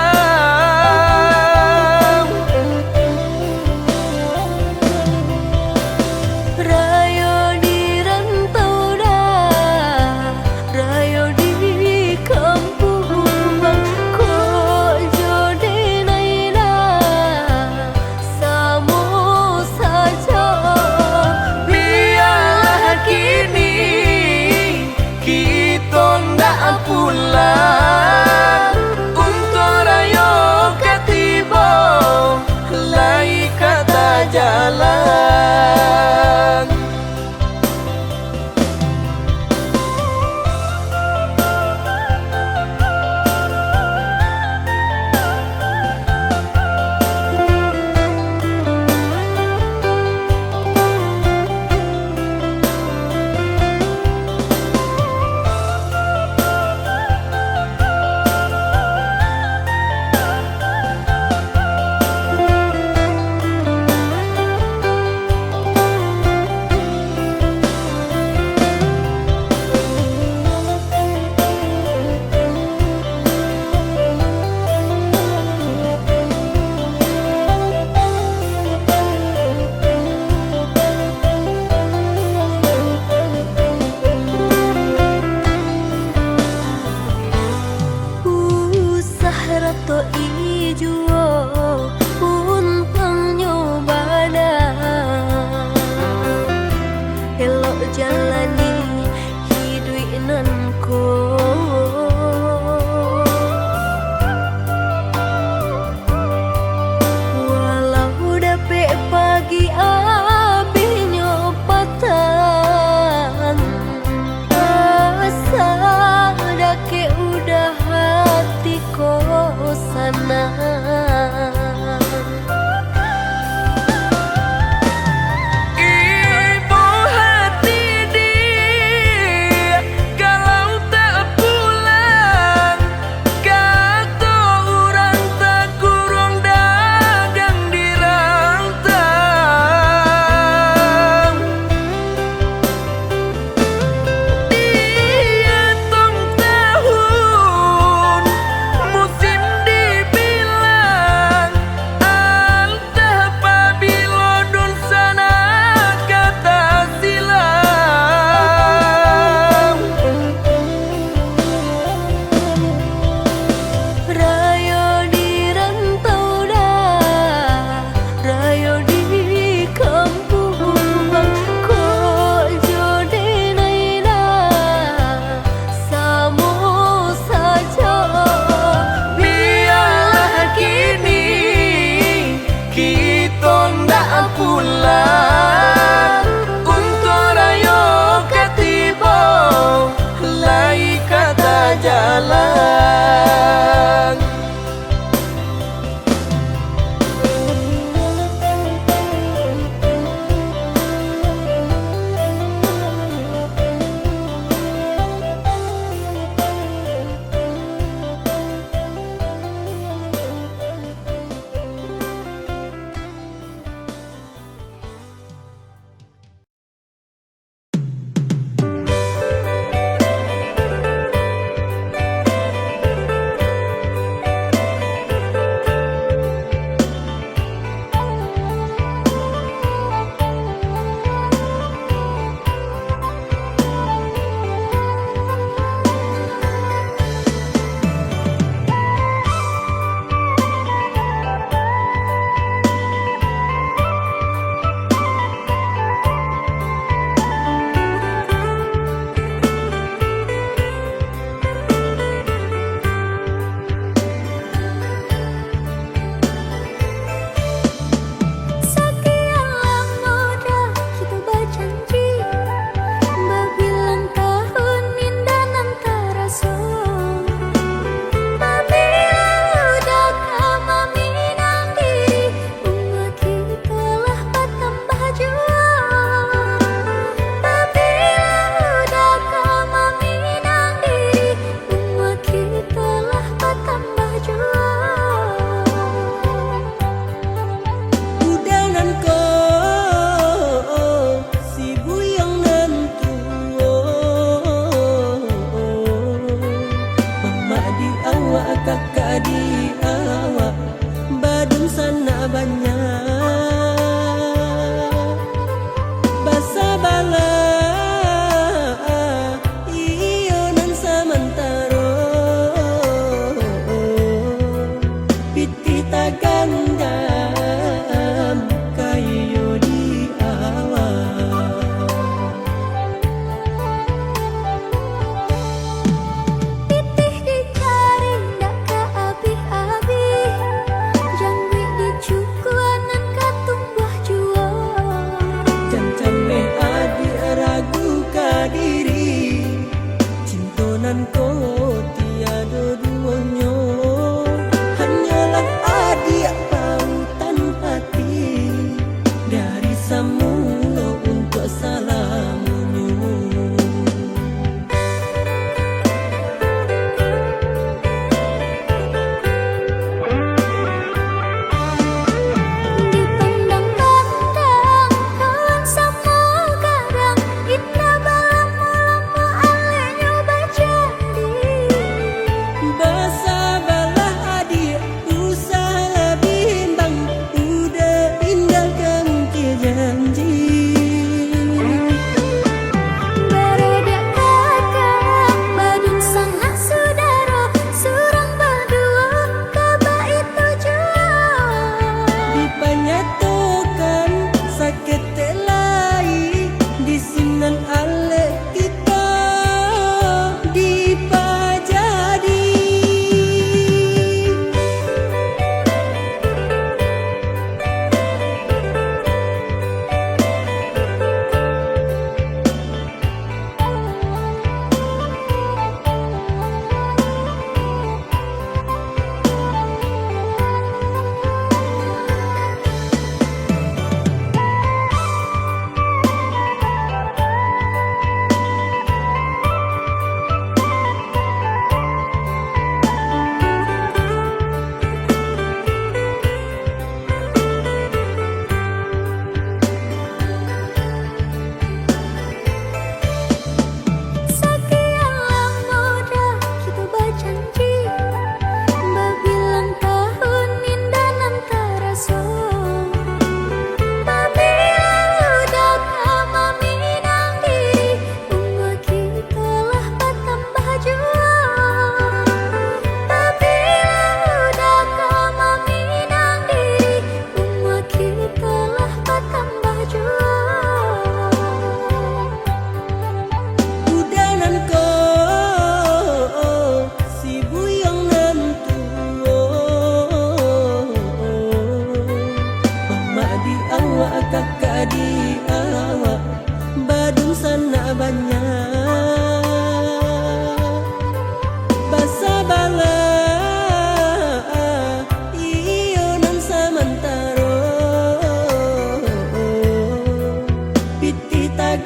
Speaker 2: rayo di rantau dah rayo di kampung kok jode naida samo saja
Speaker 1: biarlah kini kita ndak pulang untuk rayo ketiba lai kata jalan
Speaker 2: to ijuo puntang nyobada elok jalani hiduinanku walau dapet pagi api nyopatan asa dake udah hati sana
Speaker 1: Ibu hati dia kalau tak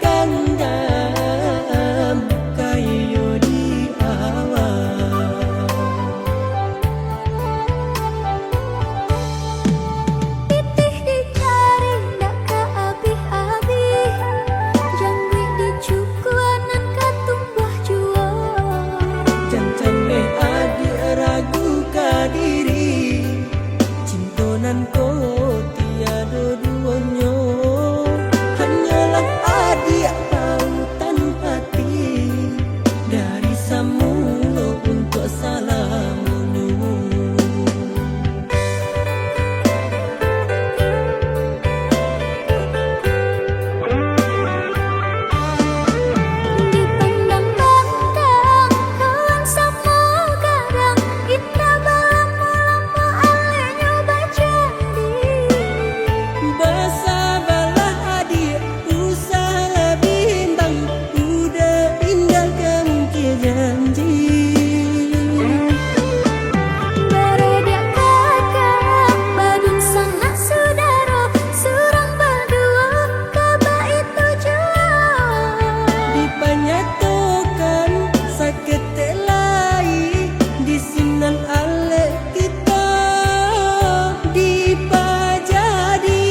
Speaker 1: gandam kayo di awal.
Speaker 2: Titih dicari ndak ka abih-abih, jangwi dicukuanan ka tumbuh jua.
Speaker 1: Jangan adik ragu ka diri, cintonan ko tiada duanya. Hanyalah adik tautan hati, dari semula untuk salamumu.
Speaker 2: Dipandang-pandang kawan sama kadang, indah balamu-lamu alenya bajadi.
Speaker 1: Bersabarlah adik, usah bimbang, udah indahkan ke janji.
Speaker 2: Beredak kakak, badung sangat saudara, surang berdua, kabar itu jua.
Speaker 1: Dipanyatakan sakit telai, di sinan alek kita dipajadi.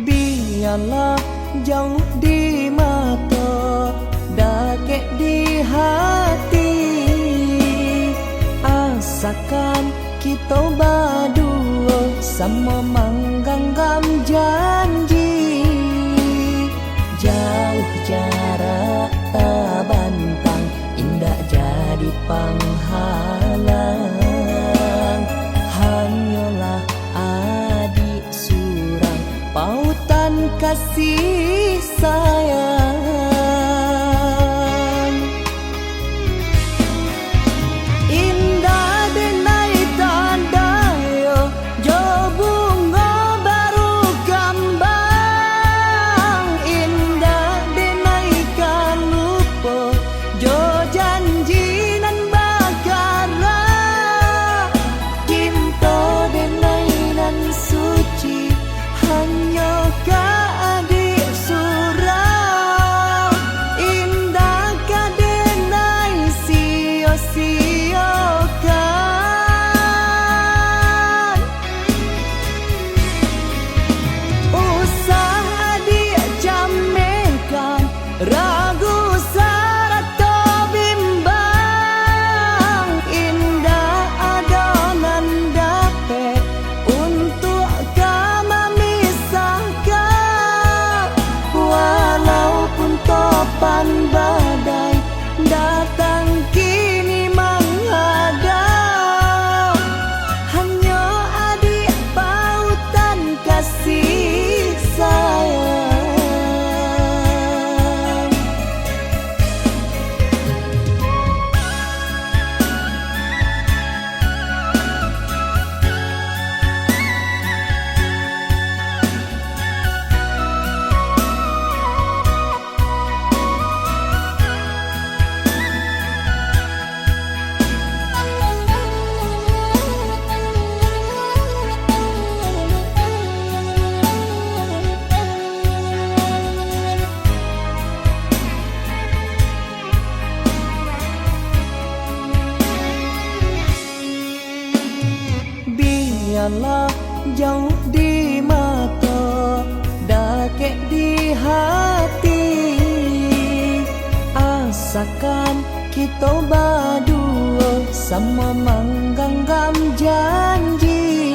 Speaker 1: Biarlah jauh di mata, dakek di hati, asakan kita berdua sama menggenggam janji. Jauh jarak tak bantang, indah jadi penghalang. Hanyalah adik surang, pautan kasih sayang. Indah denai tandaya, jo bunga baru gambang. Indah denai kan lupa, jo janji nan bagara. Cinta denai nan suci, hanya ka adik surang. jauh di mata, dakek di hati. Asakan kita berdua sama menggenggam janji.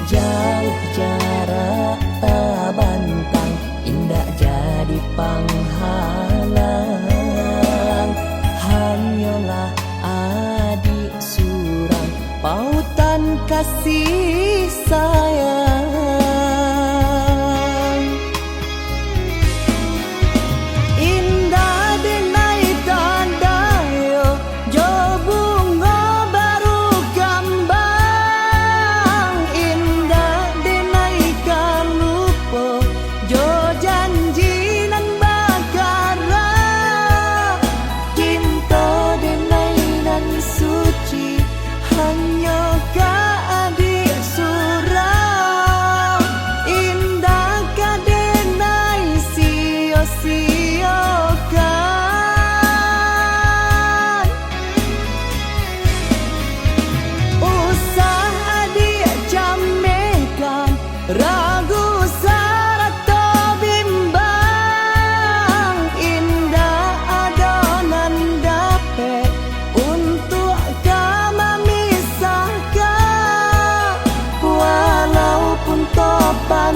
Speaker 1: Jauh jarak tak bantang, indah jadi penghalang. Hanyalah adik surang, pautan kasih sayang. Indah denai tandayo, jo bunga baru gambang. Indah denai kan lupa, jo janji nan bakara. Cinta denai nan suci, hanya ka adik surau. Indah ka denai sia-siakan. Usah adik jamekan, ragu sarata bimbang. Indah adonan dapet untuk kami misahkan. Walaupun topan